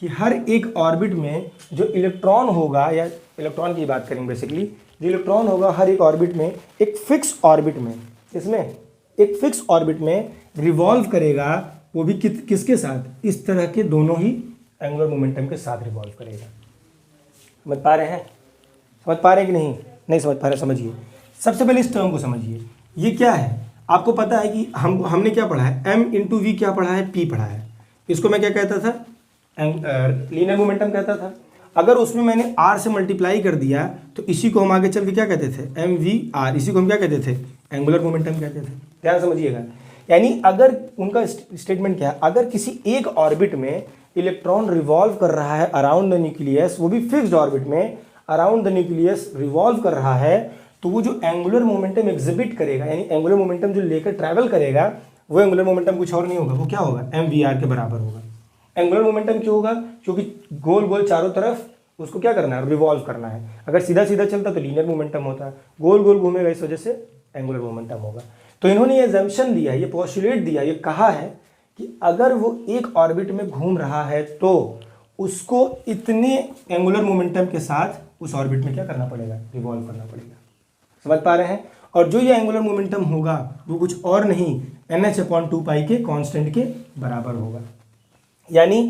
A: कि हर एक ऑर्बिट में जो इलेक्ट्रॉन होगा, या इलेक्ट्रॉन की बात करेंगे बेसिकली, जो इलेक्ट्रॉन होगा हर एक ऑर्बिट में, एक फिक्स ऑर्बिट में, इसमें एक फिक्स ऑर्बिट में रिवॉल्व करेगा, वो भी किसके साथ, इस तरह के दोनों ही एंगुलर मोमेंटम के साथ रिवॉल्व करेगा। समझ पा रहे हैं, समझ पा रहे हैं कि नहीं, नहीं समझ पा रहे, समझिए। सबसे पहले इस टर्म को समझिए, ये क्या है। आपको पता है कि हमने क्या पढ़ा है, m इंटू वी क्या पढ़ा है, p पढ़ा है। इसको मैं क्या कहता था, लीनियर मोमेंटम कहता था। अगर उसमें मैंने r से मल्टीप्लाई कर दिया तो इसी को हम आगे चल के क्या कहते थे, एम वी आर, इसी को हम क्या कहते थे, एंगुलर मोमेंटम कहते थे। ध्यान समझिएगा। यानी अगर उनका स्टेटमेंट क्या है, अगर किसी एक ऑर्बिट में इलेक्ट्रॉन रिवॉल्व कर रहा है अराउंड द न्यूक्लियस, वो भी फिक्स्ड ऑर्बिट में अराउंड द न्यूक्लियस रिवॉल्व कर रहा है, तो वो जो एंगुलर मोमेंटम एग्जिबिट करेगा, यानी एंगुलर मोमेंटम जो लेकर ट्रैवल करेगा, वो एंगुलर मोमेंटम कुछ और नहीं होगा, वो क्या होगा, एम वी आर के बराबर होगा। एंगुलर मोमेंटम क्यों होगा, क्योंकि गोल गोल चारों तरफ उसको क्या करना है, रिवॉल्व करना है। अगर सीधा सीधा चलता तो लीनियर मोमेंटम होता, गोल गोल घूमेगा, इस वजह से एंगुलर मोमेंटम होगा। तो इन्होंने ये अजम्पशन दिया, ये पोस्टुलेट दिया, ये कहा है कि अगर वो एक ऑर्बिट में घूम रहा है तो उसको इतने एंगुलर मोमेंटम के साथ उस ऑर्बिट में क्या करना पड़ेगा, रिवॉल्व करना पड़ेगा। समझ पा रहे हैं। और जो ये एंगुलर मोमेंटम होगा वो कुछ और नहीं, NH अपॉन 2 पाई के कांस्टेंट के बराबर होगा। यानी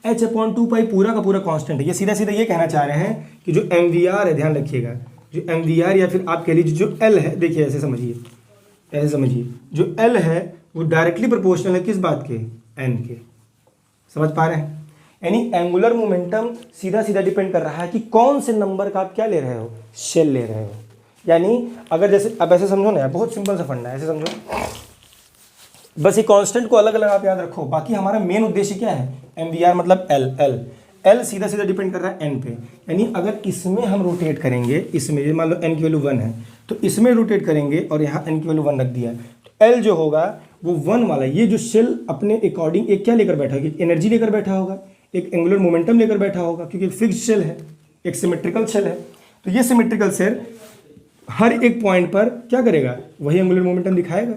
A: h अपॉन 2 पाई पूरा का पूरा कांस्टेंट है। ये सीधा सीधा ये कहना चाह रहे हैं कि जो MVR है, ध्यान रखिएगा, जो MVR या फिर आप कह लीजिए जो L है, देखिए ऐसे समझिए, ऐसे समझिए, जो L है वो डायरेक्टली प्रोपोर्शनल है किस बात के, n के। समझ पा रहे हैं। यानी एंगुलर मोमेंटम सीधा सीधा डिपेंड कर रहा है कि कौन से नंबर का आप क्या ले रहे हो, शेल ले रहे हो। यानी अगर जैसे अब ऐसे समझो ना, बहुत सिंपल सा फंडा है, ऐसे समझो, बस ये कांस्टेंट को अलग अलग आप याद रखो। बाकी हमारा मेन उद्देश्य क्या है, MVR मतलब L सीधा सीधा डिपेंड कर रहा है n पे। यानी अगर इसमें हम रोटेट करेंगे, इसमें मान लो n की वैल्यू 1 है तो इसमें रोटेट करेंगे और यहाँ n की वैल्यू 1 रख दिया, तो L जो होगा वो 1 वाला, ये जो शेल अपने अकॉर्डिंग एक क्या लेकर बैठा होगा, एक एनर्जी लेकर बैठा होगा, एक एंगुलर मोमेंटम लेकर बैठा होगा, क्योंकि फिक्स्ड शेल है, एक सिमेट्रिकल शेल है। तो ये सिमेट्रिकल शेल हर एक पॉइंट पर क्या करेगा, वही एंगुलर मोमेंटम दिखाएगा।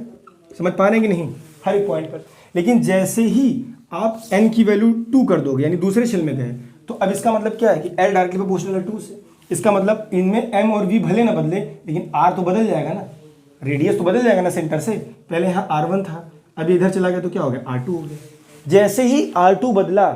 A: समझ पा रहे हैं कि नहीं, हर एक पॉइंट पर। लेकिन जैसे ही आप n की वैल्यू 2 कर दोगे, यानी दूसरे शेल में गए, तो अब इसका मतलब क्या है कि L डायरेक्टली प्रोपोर्शनल है 2 से। इसका मतलब इनमें m और v भले ना बदले, लेकिन r तो बदल जाएगा ना, रेडियस तो बदल जाएगा ना सेंटर से। पहले यहाँ R1 था, अभी इधर चला गया तो क्या हो गया, R2 हो गया। जैसे ही R2 बदला,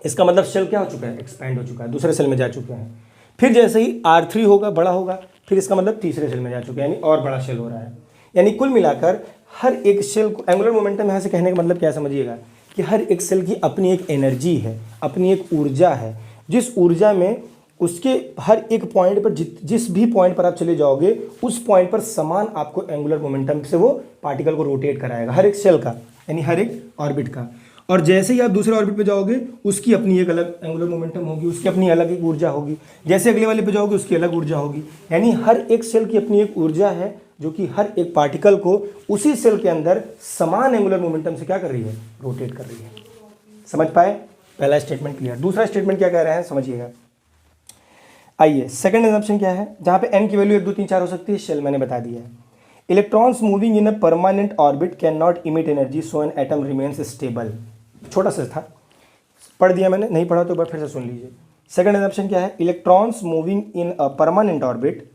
A: इसका मतलब शेल क्या हो चुका है, एक्सपैंड हो चुका है, दूसरे सेल में जा चुके हैं। फिर जैसे ही R3 होगा, बड़ा होगा, फिर इसका मतलब तीसरे सेल में जा चुके हैं, यानी और बड़ा शेल हो रहा है। यानी कुल मिलाकर हर एक सेल को एंगुलर मोमेंटम यहाँ से कहने का मतलब क्या समझिएगा कि हर एक सेल की अपनी एक एनर्जी है, अपनी एक ऊर्जा है, जिस ऊर्जा में उसके हर एक पॉइंट पर जिस भी पॉइंट पर आप चले जाओगे, उस पॉइंट पर समान आपको एंगुलर मोमेंटम से वो पार्टिकल को रोटेट कराएगा, हर एक सेल का, यानी हर एक ऑर्बिट का। और जैसे ही आप दूसरे ऑर्बिट पे जाओगे, उसकी अपनी एक अलग एंगुलर मोमेंटम होगी, उसकी अपनी अलग एक ऊर्जा होगी। जैसे अगले वाले पे जाओगे, उसकी अलग ऊर्जा होगी। यानी हर एक सेल की अपनी एक ऊर्जा है, जो कि हर एक पार्टिकल को उसी सेल के अंदर समान एंगुलर मोमेंटम से क्या कर रही है, रोटेट कर रही है। समझ पाए, पहला स्टेटमेंट क्लियर। दूसरा स्टेटमेंट क्या कह रहे हैं समझिएगा। आइए, सेकंड असम्पशन क्या है, जहाँ पे n की वैल्यू 1 2 3 4 हो सकती है, शेल मैंने बता दिया है। Electrons moving in a permanent orbit can not emit energy, so an atom remains stable. छोटा सा था, पढ़ दिया मैंने, नहीं पढ़ा तो एक बार फिर से सुन लीजिए। सेकंड एजम्पशन क्या है, electrons moving in a permanent orbit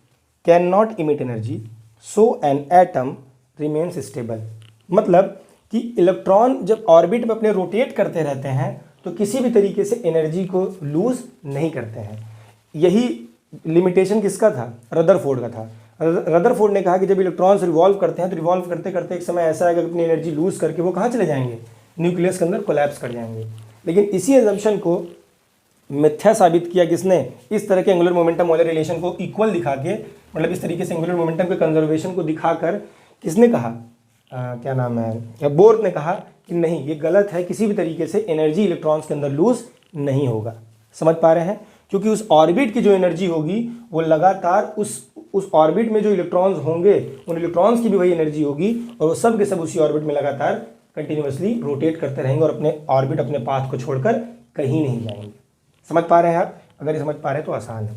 A: can not emit energy so an atom remains stable. मतलब कि इलेक्ट्रॉन जब ऑर्बिट में अपने रोटेट करते रहते हैं तो किसी भी तरीके से एनर्जी को लूज नहीं करते हैं। यही लिमिटेशन किसका था, रदरफोर्ड का था। रदरफोर्ड ने कहा कि जब इलेक्ट्रॉन्स रिवॉल्व करते हैं तो रिवॉल्व करते करते एक समय ऐसा आएगा कि अपनी एनर्जी लूज करके वो कहाँ चले जाएंगे, न्यूक्लियस के अंदर कोलैप्स कर जाएंगे। लेकिन इसी एजम्पशन को मिथ्या साबित किया किसने, इस तरह के एंगुलर मोमेंटम वाले रिलेशन को इक्वल दिखा के, मतलब इस तरीके से एंगुलर मोमेंटम के कंजर्वेशन को दिखाकर किसने कहा, क्या नाम है, बोर्थ ने कहा कि नहीं ये गलत है, किसी भी तरीके से एनर्जी इलेक्ट्रॉन्स के अंदर लूज नहीं होगा। समझ पा रहे हैं, क्योंकि उस ऑर्बिट की जो एनर्जी होगी वो लगातार उस ऑर्बिट में जो इलेक्ट्रॉन्स होंगे उन इलेक्ट्रॉन्स की भी वही एनर्जी होगी और वो सब के सब उसी ऑर्बिट में लगातार कंटिन्यूअसली रोटेट करते रहेंगे और अपने ऑर्बिट, अपने पाथ को छोड़कर कहीं नहीं जाएंगे। समझ पा रहे हैं आप, अगर ये समझ पा रहे हैं तो आसान है।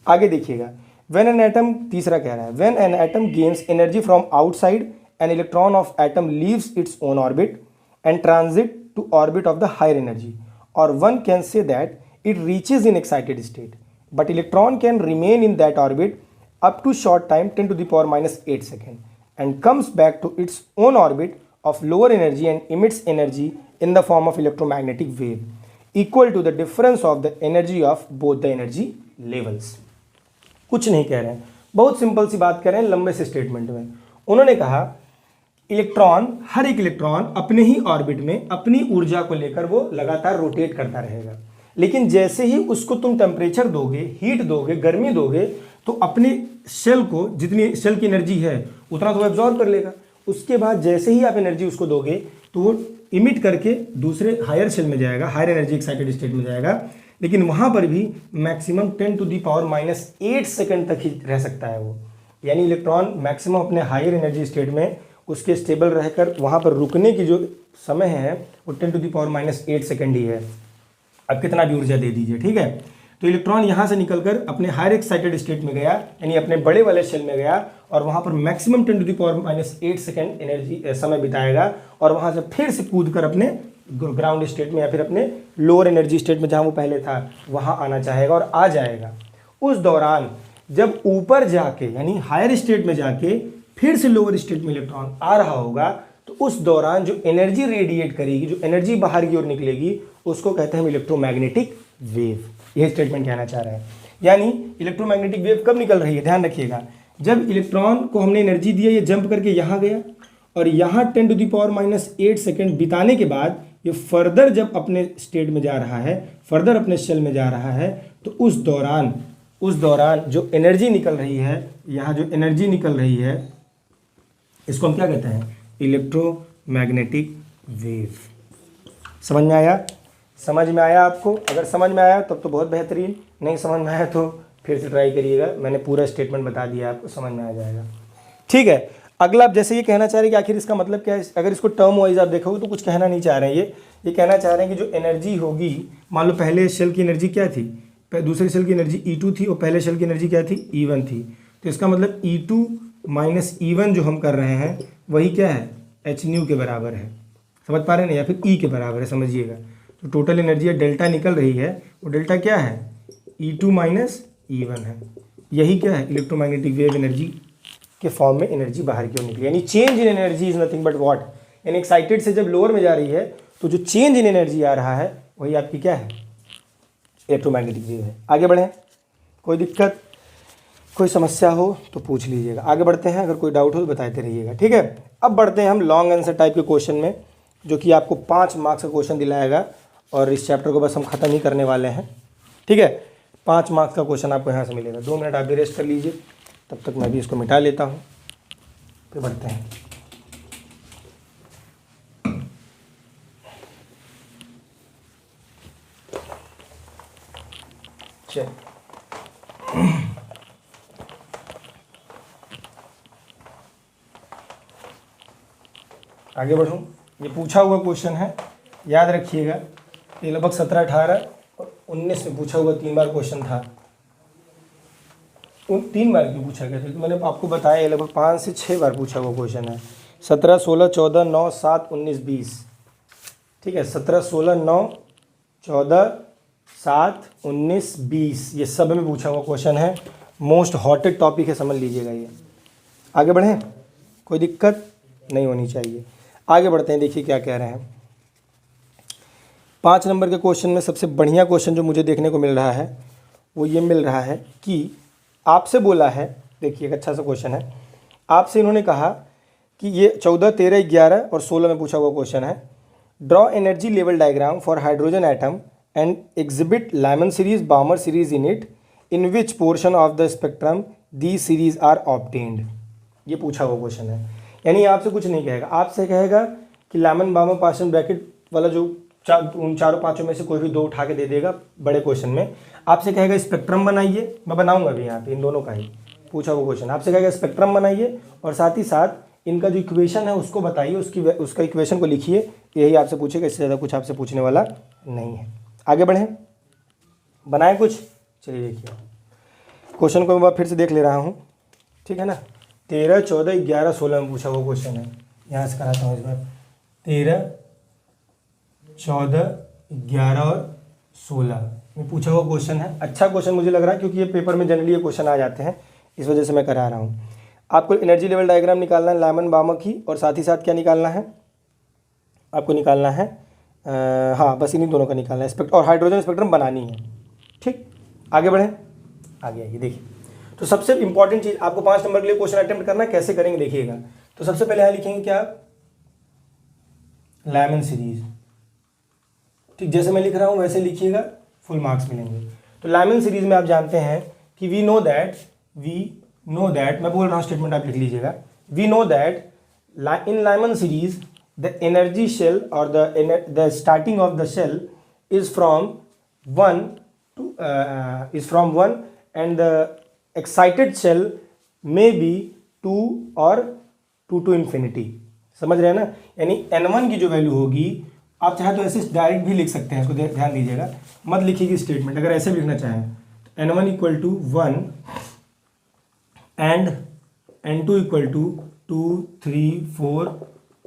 A: आगे देखिएगा, व्हेन एन एटम, तीसरा कह रहा है, when an atom gains energy from outside an electron of atom leaves its own orbit and transit to orbit of the higher energy, or one can say that it reaches in excited state, but electron can remain in that orbit up to short time 10 to the power minus 8 second and comes back to its own orbit of lower energy and emits energy in the form of electromagnetic wave equal to the difference of the energy of both the energy levels। कुछ नहीं कह रहे हैं, बहुत simple सी बात कह रहे हैं लंबे से स्टेटमेंट में। उन्होंने कहा इलेक्ट्रॉन, हर एक इलेक्ट्रॉन अपने ही ऑर्बिट में अपनी ऊर्जा को लेकर वो लगातार रोटेट करता रहेगा, लेकिन जैसे ही उसको तुम टेम्परेचर दोगे, हीट दोगे, गर्मी दोगे, तो अपने शेल को, जितनी शेल की एनर्जी है उतना तो एब्जॉर्ब कर लेगा। उसके बाद जैसे ही आप एनर्जी उसको दोगे तो वो इमिट करके दूसरे हायर शेल में जाएगा, हायर एनर्जी एक्साइटेड स्टेट में जाएगा, लेकिन वहाँ पर भी maximum 10 to the power minus 8 second तक ही रह सकता है वो। यानी इलेक्ट्रॉन मैक्सिमम अपने हायर एनर्जी स्टेट में उसके स्टेबल रहकर वहाँ पर रुकने की जो समय है वो 10 to the power minus 8 second ही है। अब कितना भी ऊर्जा दे दीजिए, ठीक है। तो इलेक्ट्रॉन यहाँ से निकलकर अपने हायर एक्साइटेड स्टेट में गया, यानी अपने बड़े वाले शेल में गया और वहाँ पर maximum 10 to the power minus 8 second energy समय बिताएगा और वहाँ से फिर से कूद कर अपने ग्राउंड स्टेट में या फिर अपने लोअर एनर्जी स्टेट में जहाँ वो पहले था वहाँ आना चाहेगा और आ जाएगा। उस दौरान जब ऊपर जाके यानी हायर स्टेट में जाके फिर से लोअर स्टेट में इलेक्ट्रॉन आ रहा होगा तो उस दौरान जो एनर्जी रेडिएट करेगी, जो एनर्जी बाहर की ओर निकलेगी, उसको कहते हैं हम इलेक्ट्रोमैग्नेटिक वेव। यह स्टेटमेंट कहना चाह रहा है। यानी इलेक्ट्रोमैग्नेटिक वेव कब निकल रही है, ध्यान रखिएगा, जब इलेक्ट्रॉन को हमने एनर्जी दिया, ये जंप करके यहाँ गया और यहाँ 10 to the power minus 8 second बिताने के बाद ये फर्दर जब अपने स्टेट में जा रहा है, फर्दर अपने शेल में जा रहा है, तो उस दौरान जो एनर्जी निकल रही है, यहाँ जो एनर्जी निकल रही है इसको हम क्या कहते हैं, इलेक्ट्रोमैग्नेटिक वेव। समझ में आया? समझ में आया आपको? अगर समझ में आया तब तो बहुत बेहतरीन, नहीं समझ में आया तो फिर से ट्राई करिएगा। मैंने पूरा स्टेटमेंट बता दिया, आपको समझ में आ जाएगा। ठीक है, अगला आप जैसे ये कहना चाह रहे हैं कि आखिर इसका मतलब क्या है। अगर इसको टर्म वाइज आप देखोगे तो कुछ कहना नहीं चाह रहे हैं। ये कहना चाह रहे हैं कि जो एनर्जी होगी, मान लो पहले शेल की एनर्जी क्या थी, दूसरे शेल की एनर्जी E2 थी और पहले शेल की एनर्जी क्या थी, E1 थी। तो इसका मतलब E2 माइनस E1 जो हम कर रहे हैं वही क्या है, h न्यू के बराबर है। समझ पा रहे हैं ना, या फिर E के बराबर है, समझिएगा। तो टोटल एनर्जी डेल्टा निकल रही है, वो डेल्टा क्या है, E2 माइनस E1 है। यही क्या है, इलेक्ट्रोमैग्नेटिक वेव एनर्जी के फॉर्म में एनर्जी बाहर की ओर निकली। यानी change in energy is nothing but what, यानी एक्साइटेड से जब लोअर में जा रही है तो जो चेंज इन एनर्जी आ रहा है वही आपकी क्या है, इलेक्ट्रोमैग्नेटिक वेव है। आगे बढ़ें, कोई दिक्कत, कोई समस्या हो तो पूछ लीजिएगा। आगे बढ़ते हैं, अगर कोई डाउट हो तो बताते रहिएगा, ठीक है। अब बढ़ते हैं हम लॉन्ग आंसर टाइप के क्वेश्चन में, जो कि आपको 5 मार्क्स का क्वेश्चन दिलाएगा और इस चैप्टर को बस हम ख़त्म ही करने वाले हैं, ठीक है। 5 मार्क्स का क्वेश्चन आपको यहाँ से मिलेगा। 2 मिनट आप भी रेस्ट कर लीजिए, तब तक मैं भी इसको मिटा लेता हूँ, फिर बढ़ते हैं। चल आगे बढ़ूँ। ये पूछा हुआ क्वेश्चन है, याद रखिएगा। ये लगभग 17, 18 और 19 में पूछा हुआ 3 बार क्वेश्चन था। 3 बार क्यों पूछा गया था, तो मैंने आपको बताया ये लगभग 5 से 6 बार पूछा हुआ क्वेश्चन है। 17, 16, 14, 9, 7, 19, 20, ठीक है। 17, 16, 9, 14, 7, 19, 20 ये सब में पूछा हुआ क्वेश्चन है। मोस्ट हॉटेड टॉपिक है, समझ लीजिएगा ये। आगे बढ़ें, कोई दिक्कत नहीं होनी चाहिए। आगे बढ़ते हैं, देखिए क्या कह रहे हैं। 5 नंबर के क्वेश्चन में सबसे बढ़िया क्वेश्चन जो मुझे देखने को मिल रहा है वो ये मिल रहा है कि आपसे बोला है, देखिए एक अच्छा सा क्वेश्चन है। आपसे इन्होंने कहा कि ये 14, 13, 11 और 16 में पूछा हुआ क्वेश्चन है। Draw energy level diagram for hydrogen atom and exhibit Lyman series, Balmer series in it, in which portion of the spectrum the series are obtained. ये पूछा हुआ क्वेश्चन है। यानी आपसे कुछ नहीं कहेगा, आपसे कहेगा कि लाइमन बाउमर पार्शियल ब्रैकेट वाला जो उन चारों पांचों में से कोई भी 2 उठा के दे देगा बड़े क्वेश्चन में। आपसे कहेगा स्पेक्ट्रम बनाइए, मैं बनाऊंगा भी यहाँ पे, इन दोनों का ही पूछा हुआ क्वेश्चन। आपसे कहेगा स्पेक्ट्रम बनाइए और साथ ही साथ इनका जो इक्वेशन है उसको बताइए, उसका इक्वेशन को लिखिए। यही आपसे पूछेगा, इससे ज़्यादा कुछ आपसे पूछने वाला नहीं है। आगे बढ़ें, बनाए कुछ। चलिए देखिए क्वेश्चन को मैं फिर से देख ले रहा हूँ, ठीक है ना। 13, 14, 11, 16 में पूछा हुआ क्वेश्चन है। यहाँ से कराता हूँ इस बार। 13, 14, 11 और 16 में पूछा हुआ क्वेश्चन है। अच्छा क्वेश्चन मुझे लग रहा है क्योंकि ये पेपर में जनरली ये क्वेश्चन आ जाते हैं, इस वजह से मैं करा रहा हूँ। आपको एनर्जी लेवल डायग्राम निकालना है लाइमन बाउमर की, और साथ ही साथ क्या निकालना है आपको, निकालना है हाँ बस इन्हीं दोनों का निकालना है, और हाइड्रोजन स्पेक्ट्रम बनानी है। ठीक, आगे बढ़ें। आगे आइए, देखिए तो सबसे इंपॉर्टेंट चीज़ आपको 5 नंबर के लिए क्वेश्चन अटेम्प्ट करना है। कैसे करेंगे देखिएगा। तो सबसे पहले यहाँ लिखेंगे क्या, लाइमन सीरीज। ठीक, जैसे मैं लिख रहा हूँ वैसे लिखिएगा, फुल मार्क्स मिलेंगे। तो लाइमन सीरीज में आप जानते हैं कि वी नो दैट, मैं बोल रहा हूँ स्टेटमेंट आप लिख लीजिएगा। We know that in Lyman series the energy shell और the starting of the shell is from 1 and the excited shell may be 2 और 2 to infinity। समझ रहे हैं ना। यानी n1 की जो वैल्यू होगी, आप चाहे तो ऐसे डायरेक्ट भी लिख सकते हैं, इसको ध्यान दीजिएगा, मत लिखिएगी स्टेटमेंट। अगर ऐसे भी लिखना चाहें तो n1 equal to 1 and n2 equal to 2, 3, 4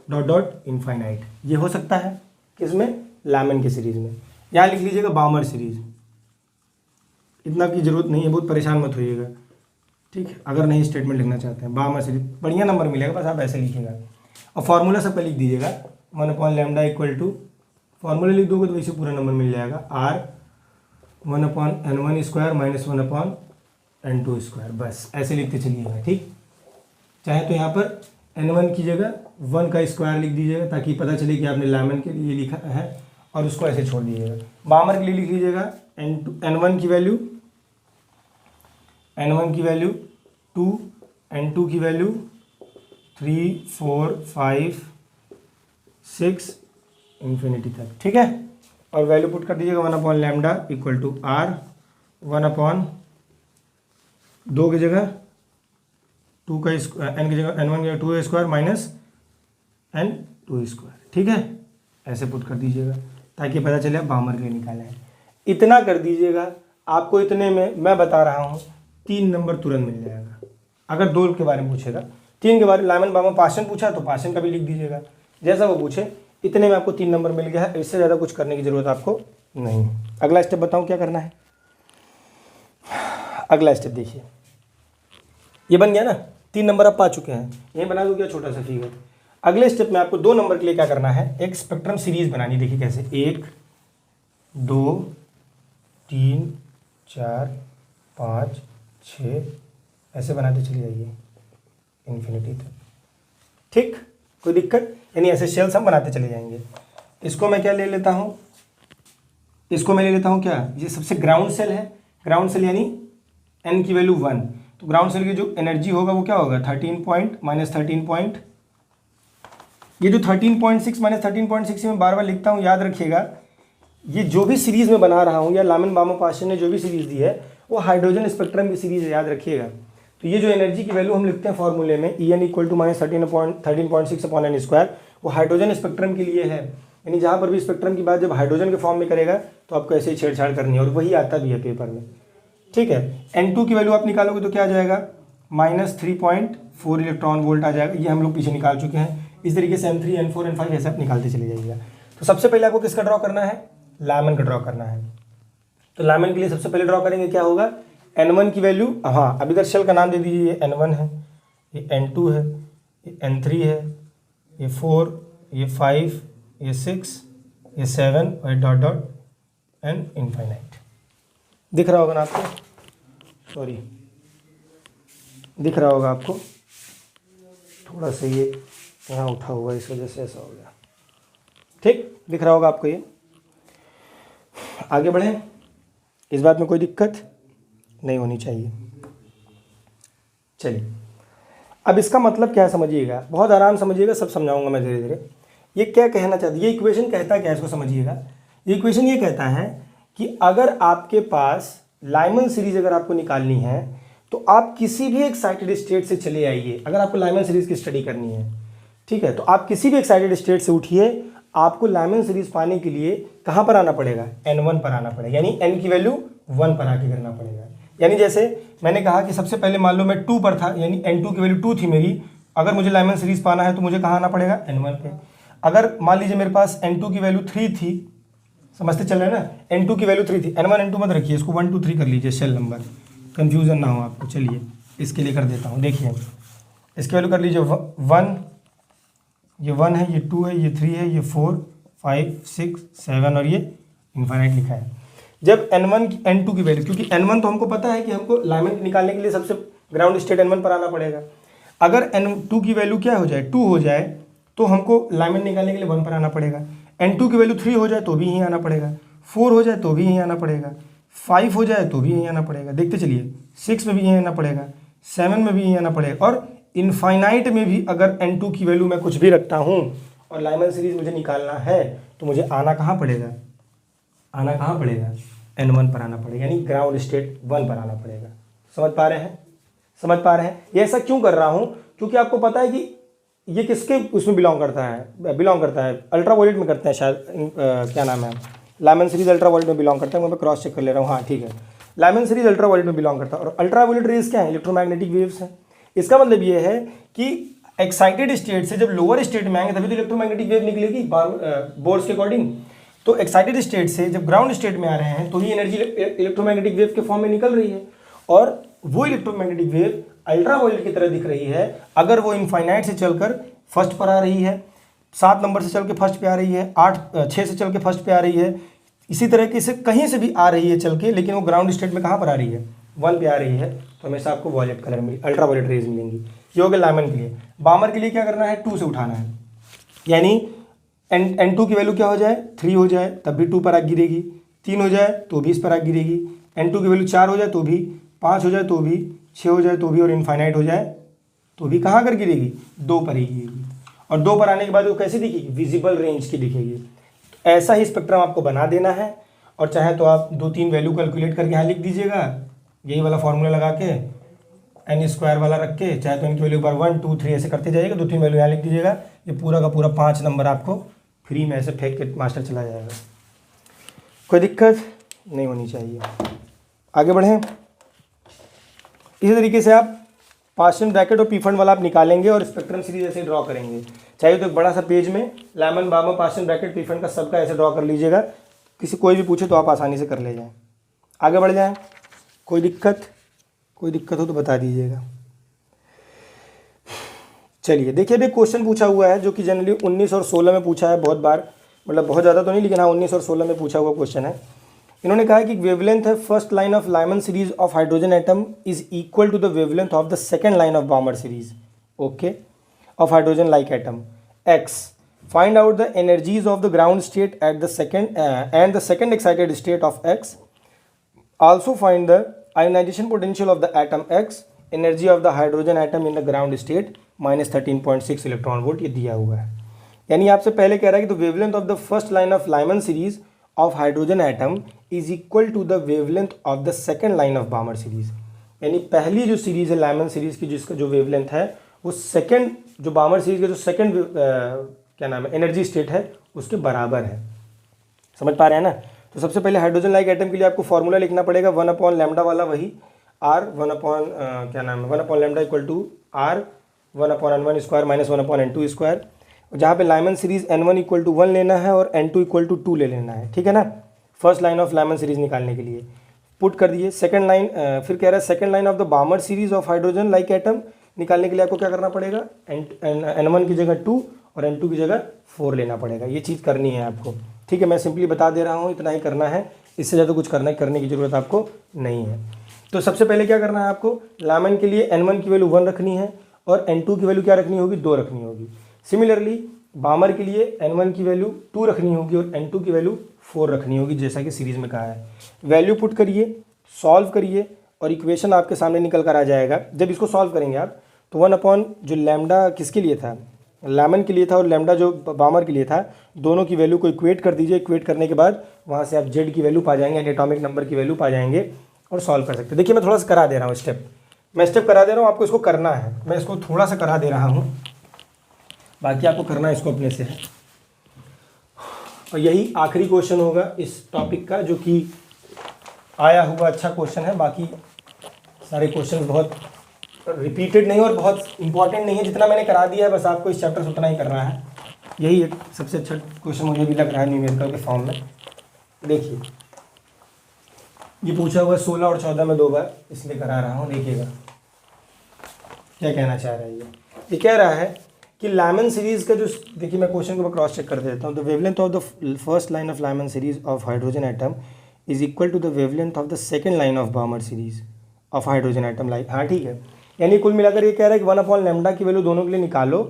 A: dot dot infinite. ये हो सकता है किसमें, लाइमन की सीरीज में। यहाँ लिख लीजिएगा बाउमर सीरीज, इतना की जरूरत नहीं है, बहुत परेशान मत होइएगा। ठीक है, अगर नहीं स्टेटमेंट लिखना चाहते हैं बाउमर सीरीज, बढ़िया नंबर मिलेगा, बस आप ऐसे लिखिएगा। और फार्मूला सबका लिख दीजिएगा, 1/λ इक्वल टू, फार्मूला लिख दोगे तो वैसे पूरा नंबर मिल जाएगा, r 1/n1 square minus 1/n2 square. बस ऐसे लिखते चलिएगा। ठीक, चाहे तो यहाँ पर n1 की जगह 1 का स्क्वायर लिख दीजिएगा ताकि पता चले कि आपने लाइमन के लिए लिखा है, और उसको ऐसे छोड़ दीजिएगा। बाउमर के लिए लिख लीजिएगा n1 की वैल्यू 2, n2 की वैल्यू 3, 4, 5, 6 इन्फिनिटी तक। ठीक है, और वैल्यू पुट कर दीजिएगा 1/λ इक्वल टू r 1/2 की जगह 2 का n की जगह n1 की जगह 2 स्क्वायर माइनस n2 स्क्वायर। ठीक है, ऐसे पुट कर दीजिएगा ताकि पता चले आप बाउमर के लिए निकाले हैं। इतना कर दीजिएगा, आपको इतने में मैं बता रहा हूँ 3 नंबर तुरंत मिल जाएगा। अगर 2 के बारे में पूछेगा, 3 के बारे में, लाइमन बाउमर पार्शियल पूछा तो पार्शियल का भी लिख दीजिएगा, जैसा वो पूछे। इतने में आपको 3 नंबर मिल गया है, इससे ज़्यादा कुछ करने की ज़रूरत आपको नहीं। अगला स्टेप बताऊँ क्या करना है। अगला स्टेप देखिए, ये बन गया ना, 3 नंबर आप पा चुके हैं। यही बना दो क्या छोटा सा फिगर। अगले स्टेप में आपको 2 नंबर के लिए क्या करना है, एक स्पेक्ट्रम सीरीज बनानी। देखिए कैसे, 1, 2, 3, 4, 5, 6 ऐसे बनाते चले जाइए इन्फिनिटी तक। ठीक, कोई दिक्कत, यानी ऐसे शेल्स हम बनाते चले जाएंगे। इसको मैं क्या ले लेता हूँ, इसको मैं ले लेता हूँ क्या, ये सबसे ग्राउंड सेल है। ग्राउंड सेल यानी n की वैल्यू 1, तो ग्राउंड सेल की जो एनर्जी होगा वो क्या होगा, 13 पॉइंट माइनस 13 पॉइंट। ये जो 13.6 माइनस 13.6 में बार बार लिखता हूँ, याद रखिएगा, ये जो भी सीरीज़ में बना रहा हूँ या लाइमन बाउमर पार्शियल ने जो भी सीरीज़ दी है वो हाइड्रोजन स्पेक्ट्रम की सीरीज़ है, याद रखिएगा। तो ये जो एनर्जी की वैल्यू हम लिखते हैं फॉर्मूले में, En equal to minus 13.6/n square, वो हाइड्रोजन स्पेक्ट्रम के लिए है। यानी जहाँ पर भी स्पेक्ट्रम की बात जब हाइड्रोजन के फॉर्म में करेगा तो आपको ऐसे ही छेड़छाड़ करनी है, और वही आता भी है पेपर में। ठीक है, n2 की वैल्यू आप निकालोगे तो क्या आ जाएगा, माइनस 3.4 इलेक्ट्रॉन वोल्ट आ जाएगा। ये हम लोग पीछे निकाल चुके हैं। इस तरीके से n3, n4, n5 ऐसे आप निकालते चले जाइएगा। तो सबसे पहले आपको किसका ड्रॉ करना है, लाइमन का ड्रॉ करना है। तो लाइमन के लिए सबसे पहले ड्रॉ करेंगे, क्या होगा, N1 की वैल्यू, हाँ अब इधर शेल का नाम दे दीजिए, ये N1 है, ये N2 है, ये N3 है, ये 4, ये 5, ये 6, ये 7 और डॉट डॉट एन इनफाइनाइट। दिख रहा होगा ना आपको, सॉरी दिख रहा होगा आपको, थोड़ा सा ये यहाँ उठा हुआ इस वजह से ऐसा हो गया, ठीक दिख रहा होगा आपको ये। आगे बढ़ें, इस बात में कोई दिक्कत नहीं होनी चाहिए। चलिए अब इसका मतलब क्या है समझिएगा, बहुत आराम समझिएगा, सब समझाऊंगा मैं धीरे धीरे। ये क्या कहना चाहती है, ये इक्वेशन कहता क्या है इसको समझिएगा। ये इक्वेशन ये कहता है कि अगर आपके पास लाइमन सीरीज अगर आपको निकालनी है तो आप किसी भी एक्साइटेड स्टेट से चले आइए। अगर आपको लाइमन सीरीज की स्टडी करनी है, ठीक है, तो आप किसी भी एक्साइटेड स्टेट से उठिए, आपको लाइमन सीरीज पाने के लिए कहाँ पर आना पड़ेगा, N1 पर आना पड़ेगा, यानी n की वैल्यू 1 पर आके करना पड़ेगा। यानी जैसे मैंने कहा कि सबसे पहले मान लो मैं 2 पर था, यानी N2 की वैल्यू 2 थी मेरी, अगर मुझे लाइमन सीरीज पाना है तो मुझे कहाँ आना पड़ेगा, N1 पे। अगर मान लीजिए मेरे पास N2 की वैल्यू 3 थी, समझते चल रहे हैं ना, N2 की वैल्यू 3 थी, N1 N2 मत रखिए, इसको 1 2 3 कर लीजिए शेल नंबर, कन्फ्यूज़न ना हो आपको। चलिए इसके लिए कर देता हूँ, देखिए इसकी वैल्यू कर लीजिए 1, ये 1 है, ये 2 है, ये 3 है, ये 4 5 6 7 और ये इनफाइनाइट लिखा है। जब N1 N2 की वैल्यू, क्योंकि N1 तो हमको पता है कि हमको लाइमन निकालने के लिए सबसे ग्राउंड स्टेट N1 पर आना पड़ेगा। अगर N2 की वैल्यू क्या हो जाए, 2 हो जाए, तो हमको लाइमन निकालने के लिए 1 पर आना पड़ेगा। N2 की वैल्यू 3 हो जाए तो भी यहीं आना पड़ेगा, 4 हो जाए तो भी यहीं आना पड़ेगा, 5 हो जाए तो भी यहीं आना पड़ेगा, देखते चलिए 6 में भी यहीं आना पड़ेगा, 7 में भी यहीं आना पड़ेगा, और इनफाइनाइट में भी अगर N2 की वैल्यू मैं कुछ भी रखता हूँ और लाइमन सीरीज मुझे निकालना है तो मुझे आना कहाँ पड़ेगा, आना कहाँ पड़ेगा, N1 पर आना पड़ेगा, यानी ग्राउंड स्टेट 1 पर आना पड़ेगा। समझ पा रहे हैं, समझ पा रहे हैं। ये ऐसा क्यों कर रहा हूँ, क्योंकि आपको पता है कि ये किसके उसमें बिलोंग करता है, अल्ट्रावायलेट में करते हैं शायद, क्या नाम है, लाइमन सीरीज अल्ट्रावायलेट में बिलोंग करता है। मैं क्रॉस चेक कर ले रहा हूँ, हाँ ठीक है, लाइमन सीरीज अल्ट्रावायलेट में बिलोंग करता है। और अल्ट्रावायलेट रेज क्या है, इलेक्ट्रोमैग्नेटिक वेव्स हैं। इसका मतलब ये है कि एक्साइटेड स्टेट से जब लोअर स्टेट में आएंगे तभी तो इलेक्ट्रोमैग्नेटिक वेव निकलेगी बोर्स के अकॉर्डिंग। तो एक्साइटेड स्टेट से जब ग्राउंड स्टेट में आ रहे हैं तो ही एनर्जी इलेक्ट्रोमैग्नेटिक वेव के फॉर्म में निकल रही है, और वो इलेक्ट्रोमैग्नेटिक वेव अल्ट्रावायलेट की तरह दिख रही है अगर वो इनफाइनाइट से चलकर फर्स्ट पर आ रही है, 7 नंबर से चल के फर्स्ट पे आ रही है, 6 से चल के फर्स्ट पे आ रही है, इसी तरह से कहीं से भी आ रही है चल के, लेकिन वो ग्राउंड स्टेट में कहाँ पर आ रही है, 1 पे आ रही है, तो हमेशा आपको वॉयलेट कलर मिली, अल्ट्रावायलेट रेज मिलेंगी। ये हो गया लाइमन के लिए। बामर के लिए क्या करना है, 2 से उठाना है, यानी N2 की वैल्यू क्या हो जाए, 3 हो जाए तब भी 2 पर आग गिरेगी, 3 हो जाए तो भी इस पर आग गिरेगी, N2 की वैल्यू 4 हो जाए तो भी, 5 हो जाए तो भी, 6 हो जाए तो भी, और इनफाइनाइट हो जाए तो भी कहाँ कर गिरेगी, 2 पर ही गिरेगी। और 2 पर आने के बाद वो कैसी दिखेगी, विजिबल रेंज की दिखेगी। तो ऐसा ही स्पेक्ट्रम आपको बना देना है, और चाहे तो आप 2-3 वैल्यू कैलकुलेट करके यहाँ लिख दीजिएगा, यही वाला फॉर्मूला लगा के n² वाला रख के, चाहे तो इनकी वैल्यू बार 1 2 3 ऐसे करते जाइएगा, 2-3 वैल्यू यहाँ लिख दीजिएगा, ये पूरा का पूरा 5 नंबर आपको फ्री में ऐसे फेंक के मास्टर चला जाएगा। कोई दिक्कत नहीं होनी चाहिए। आगे बढ़ें, इसी तरीके से आप पार्शियल ब्रैकेट और पी फंड वाला आप निकालेंगे और स्पेक्ट्रम सीरीज ऐसे ड्रॉ करेंगे। चाहिए तो एक बड़ा सा पेज में Lyman बामर partial bracket P fund का सबका ऐसे ड्रॉ कर लीजिएगा, किसी कोई भी पूछे तो आप आसानी से कर ले जाएं। आगे बढ़ जाएं, कोई दिक्कत हो तो बता दीजिएगा। चलिए देखिए, अभी क्वेश्चन पूछा हुआ है जो कि जनरली 19 और 16 में पूछा है बहुत बार, मतलब बहुत ज़्यादा तो नहीं, लेकिन हाँ 19 और 16 में पूछा हुआ क्वेश्चन है। इन्होंने कहा है कि वेवलेंथ है first line of Lyman series of hydrogen atom is equal to the wavelength of the second line of Balmer series, okay, of hydrogen like atom X. Find out the energies of the ground state at the second and the second excited state of X. Also find the ionization potential of the atom X, energy of the hydrogen atom in the ground state -13.6 electron volt, ये दिया हुआ है। यानी आपसे पहले कह रहा है कि the wavelength of the first line of Lyman series of hydrogen atom is equal to the wavelength of the second line of Balmer series. यानी पहली जो सीरीज है लाइमन सीरीज की, जिसका जो वेवलेंथ है वो सेकेंड जो बामर सीरीज का जो सेकेंड क्या नाम है एनर्जी स्टेट है उसके बराबर है। समझ पा रहे हैं ना। तो सबसे पहले हाइड्रोजन लाइक एटम के लिए आपको फॉर्मूला लिखना पड़ेगा 1/λ वाला, वही R 1/λ equal to R 1/n1 square minus 1/n2 square, जहाँ पे Lyman series N1 equal to 1 लेना है और N2 इक्वल टू 2 ले लेना है, ठीक है ना। First line of Lyman series निकालने के लिए पुट कर दिए। सेकंड लाइन फिर कह रहा है second line of the बामर series of hydrogen like atom निकालने के लिए आपको क्या करना पड़ेगा, N1 की जगह 2 और N2 की जगह 4 लेना पड़ेगा। ये चीज़ करनी है आपको, ठीक है। मैं सिंपली बता दे रहा हूँ, इतना ही करना है, इससे ज़्यादा कुछ करने की ज़रूरत आपको नहीं है। तो सबसे पहले क्या करना है आपको, लाइमन के लिए N1 की वैल्यू 1 रखनी है और N2 की वैल्यू क्या रखनी होगी, 2 रखनी होगी। सिमिलरली बामर के लिए N1 की वैल्यू 2 रखनी होगी और N2 की वैल्यू 4 रखनी होगी, जैसा कि सीरीज़ में कहा है। वैल्यू पुट करिए, सॉल्व करिए और इक्वेशन आपके सामने निकल कर आ जाएगा। जब इसको सॉल्व करेंगे आप तो 1 अपॉन जो लैम्डा किसके लिए था, लाइमन के लिए था, और लैम्डा जो बामर के लिए था, दोनों की वैल्यू को इक्वेट कर दीजिए। इक्वेट करने के बाद वहाँ से आप जेड की वैल्यू पा जाएंगे, यानी एटॉमिक नंबर की वैल्यू पा जाएंगे और सॉल्व कर सकते हैं। देखिए मैं थोड़ा सा करा दे रहा हूँ स्टेप, मैं स्टेप करा दे रहा हूँ, आपको इसको करना है। मैं इसको थोड़ा सा करा दे रहा हूँ, बाकी आपको करना इसको अपने से है। और यही आखिरी क्वेश्चन होगा इस टॉपिक का, जो कि आया हुआ अच्छा क्वेश्चन है। बाकी सारे क्वेश्चन बहुत रिपीटेड नहीं और बहुत इंपॉर्टेंट नहीं है, जितना मैंने करा दिया है बस आपको इस चैप्टर से उतना ही करना है। यही एक सबसे अच्छा क्वेश्चन मुझे भी लग रहा है न्यूमेरिकल के फॉर्म में। देखिए ये पूछा हुआ 16 और 14 में 2 बार, इसलिए करा रहा हूँ। देखिएगा क्या कहना चाह रहा है ये कह रहा है कि लाइमन सीरीज़ का जो, देखिए मैं क्वेश्चन को क्रॉस चेक कर देता हूँ। The wavelength of the first line of Lyman series of hydrogen atom is equal to the wavelength of the second line of Balmer series of hydrogen atom like, हाँ ठीक है। यानी कुल मिलाकर ये कह रहा है कि 1 अपॉन लैम्डा की वैल्यू दोनों के लिए निकालो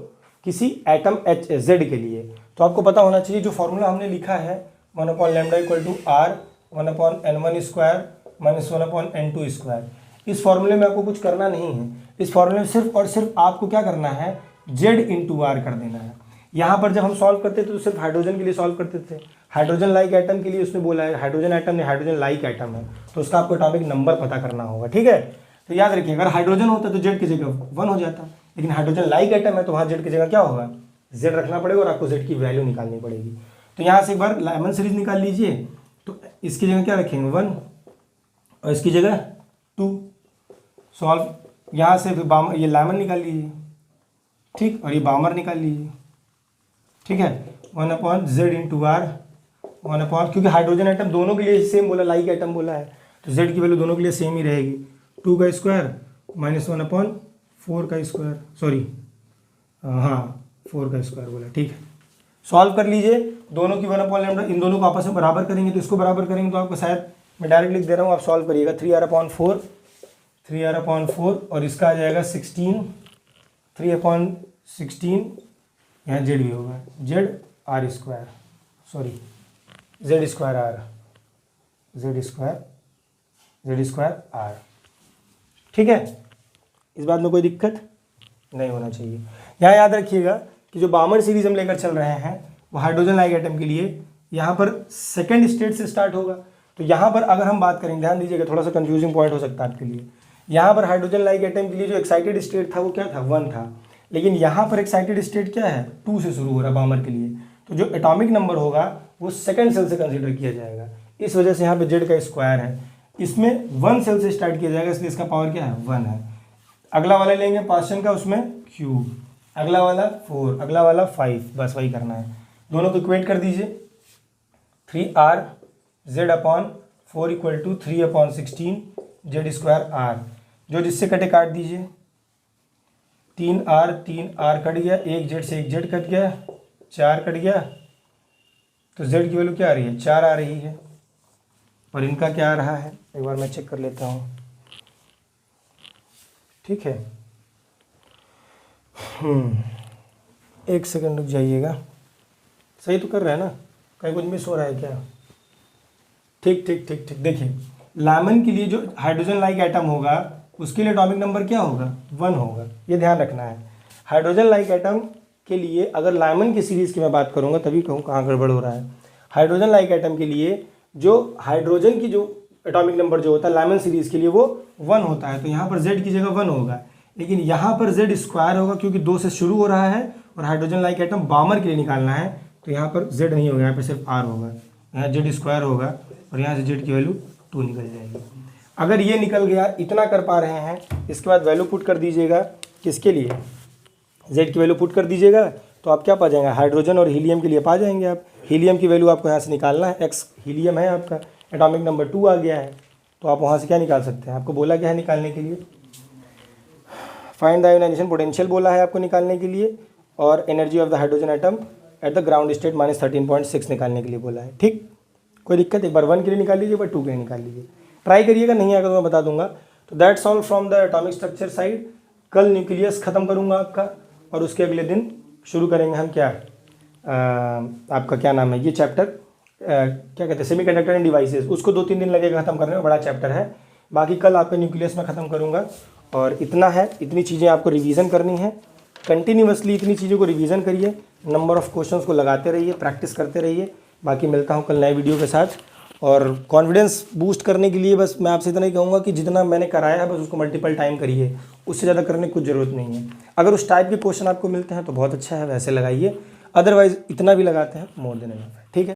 A: किसी एटम एच जेड के लिए। तो आपको पता होना चाहिए जो फॉर्मूला हमने लिखा है 1 upon lambda equal to R 1 upon N1 square minus 1 upon N2 square. इस फॉर्मूले में आपको कुछ करना नहीं है, इस फॉर्मूले में सिर्फ और सिर्फ आपको क्या करना है, जेड इंटू आर कर देना है। यहाँ पर जब हम सॉल्व करते थे तो सिर्फ हाइड्रोजन के लिए सॉल्व करते थे, हाइड्रोजन लाइक एटम के लिए उसने बोला है, हाइड्रोजन एटम नहीं हाइड्रोजन लाइक एटम है, तो उसका आपको एटॉमिक नंबर पता करना होगा, ठीक है। तो याद रखिए अगर हाइड्रोजन होता तो जेड की जगह 1 हो जाता, लेकिन हाइड्रोजन लाइक एटम है तो वहाँ जेड की जगह क्या होगा, जेड रखना पड़ेगा और आपको जेड की वैल्यू निकालनी पड़ेगी। तो यहाँ से एक बार लाइमन सीरीज निकाल लीजिए, तो इसकी जगह क्या रखेंगे 1 और इसकी जगह 2। सॉल्व, यहाँ से फिर बामर, ये लाइमन निकाल लीजिए, ठीक, और ये बामर निकाल लीजिए, ठीक है। 1 upon Z into R 1 upon, क्योंकि हाइड्रोजन एटम दोनों के लिए सेम बोला, लाइक एटम बोला है, तो जेड की वैल्यू दोनों के लिए सेम ही रहेगी। 2 का स्क्वायर माइनस 1 अपॉन 4 का स्क्वायर, सॉरी हाँ 4 का स्क्वायर बोला, ठीक है। सॉल्व कर लीजिए, दोनों की 1 अपॉन लैम्डा, इन दोनों को आपस में बराबर करेंगे तो इसको बराबर करेंगे तो आपको शायद मैं डायरेक्ट लिख दे रहा हूँ, आप सॉल्व करिएगा। 3r अपॉन 4 और इसका आ जाएगा 16, 3 अपॉन 16, यहाँ जेड भी होगा, Z R square, sorry Z square R, Z square R, ठीक है। इस बात में कोई दिक्कत नहीं होना चाहिए। यहाँ याद रखिएगा कि जो बामर सीरीज हम लेकर चल रहे हैं वो हाइड्रोजन लाइक एटम के लिए यहाँ पर सेकंड स्टेट से स्टार्ट होगा। तो यहाँ पर अगर हम बात करें, ध्यान दीजिएगा, थोड़ा सा कंफ्यूजिंग पॉइंट हो सकता है आपके लिए। यहाँ पर हाइड्रोजन लाइक एटम के लिए जो एक्साइटेड स्टेट था वो क्या था, 1 था, लेकिन यहाँ पर एक्साइटेड स्टेट क्या है, 2 से शुरू हो रहा है बामर के लिए। तो जो एटॉमिक नंबर होगा वो सेकंड सेल से कंसिडर किया जाएगा, इस वजह से यहाँ पे जेड का स्क्वायर है। इसमें 1 सेल से स्टार्ट किया जाएगा, इसलिए इसका पावर क्या है, 1 है। अगला वाला लेंगे पार्शियल का, उसमें क्यूब, अगला वाला 4, अगला वाला 5, बस वही करना है। दोनों को इक्वेट कर दीजिए, 3r Z upon 4 equal to 3 upon 16 Z square R, जो जिससे कटे काट दीजिए, 3r कट गया, एक जेड से एक जेड कट गया, 4 कट गया, तो जेड की वैल्यू क्या आ रही है, 4 आ रही है। और इनका क्या आ रहा है, एक बार मैं चेक कर लेता हूँ, ठीक है। एक सेकंड रुक जाइएगा, सही तो कर रहा है ना, कहीं कुछ मिस हो रहा है क्या, ठीक। देखिए लाइमन के लिए जो हाइड्रोजन लाइक एटम होगा उसके लिए एटॉमिक नंबर क्या होगा, 1 होगा, ये ध्यान रखना है। हाइड्रोजन लाइक एटम के लिए अगर लाइमन की सीरीज़ की मैं बात करूँगा तभी कहूँ कहाँ गड़बड़ हो रहा है। हाइड्रोजन लाइक एटम के लिए जो हाइड्रोजन की जो एटॉमिक नंबर जो होता है लाइमन सीरीज़ के लिए वो 1 होता है, तो यहाँ पर जेड की जगह 1 होगा, लेकिन यहाँ पर जेड स्क्वायर होगा क्योंकि 2 से शुरू हो रहा है और हाइड्रोजन लाइक एटम बामर के लिए निकालना है, तो यहाँ पर जेड नहीं होगा, यहाँ पर सिर्फ आर होगा, यहाँ जेड स्क्वायर होगा और यहाँ से जेड की वैल्यू 2 निकल जाएगी। अगर ये निकल गया, इतना कर पा रहे हैं, इसके बाद वैल्यू पुट कर दीजिएगा, किसके लिए, जेड की वैल्यू पुट कर दीजिएगा, तो आप क्या पा जाएंगे, हाइड्रोजन और हीलियम के लिए पा जाएंगे आप। हीलियम की वैल्यू आपको यहाँ से निकालना है, x हीलियम है आपका, एटॉमिक नंबर 2 आ गया है, तो आप वहाँ से क्या निकाल सकते हैं, आपको बोला क्या है निकालने के लिए, फाइंड द आयोनाइजेशन पोटेंशियल बोला है आपको निकालने के लिए, और energy of the hydrogen atom at the ground state -13.6 निकालने के लिए बोला है। ठीक, कोई दिक्कत, एक बार 1 के लिए निकाल लीजिए, एक बार 2 के लिए निकाल लीजिए, ट्राई करिएगा, नहीं आएगा तो मैं बता दूंगा। तो that's all from the atomic structure side. कल न्यूक्लियस ख़त्म करूंगा आपका, और उसके अगले दिन शुरू करेंगे हम क्या, आपका क्या नाम है ये चैप्टर, क्या कहते हैं, सेमीकंडक्टर एंड डिवाइसेस, उसको 2-3 दिन लगेगा ख़त्म करने में, बड़ा चैप्टर है। बाकी कल आपका न्यूक्लियस में ख़त्म करूँगा। और इतना है, इतनी चीज़ें आपको रिवीजन करनी है, कंटिन्यूसली इतनी चीज़ों को रिवीजन करिए, नंबर ऑफ़ क्वेश्चंस को लगाते रहिए, प्रैक्टिस करते रहिए। बाकी मिलता हूँ कल नए वीडियो के साथ। और कॉन्फिडेंस बूस्ट करने के लिए बस मैं आपसे इतना ही कहूँगा कि जितना मैंने कराया है बस उसको मल्टीपल टाइम करिए, उससे ज़्यादा करने की कुछ ज़रूरत नहीं है। अगर उस टाइप के क्वेश्चन आपको मिलते हैं तो बहुत अच्छा है, वैसे लगाइए, अदरवाइज़ इतना भी लगाते हैं मोर देन एनफ।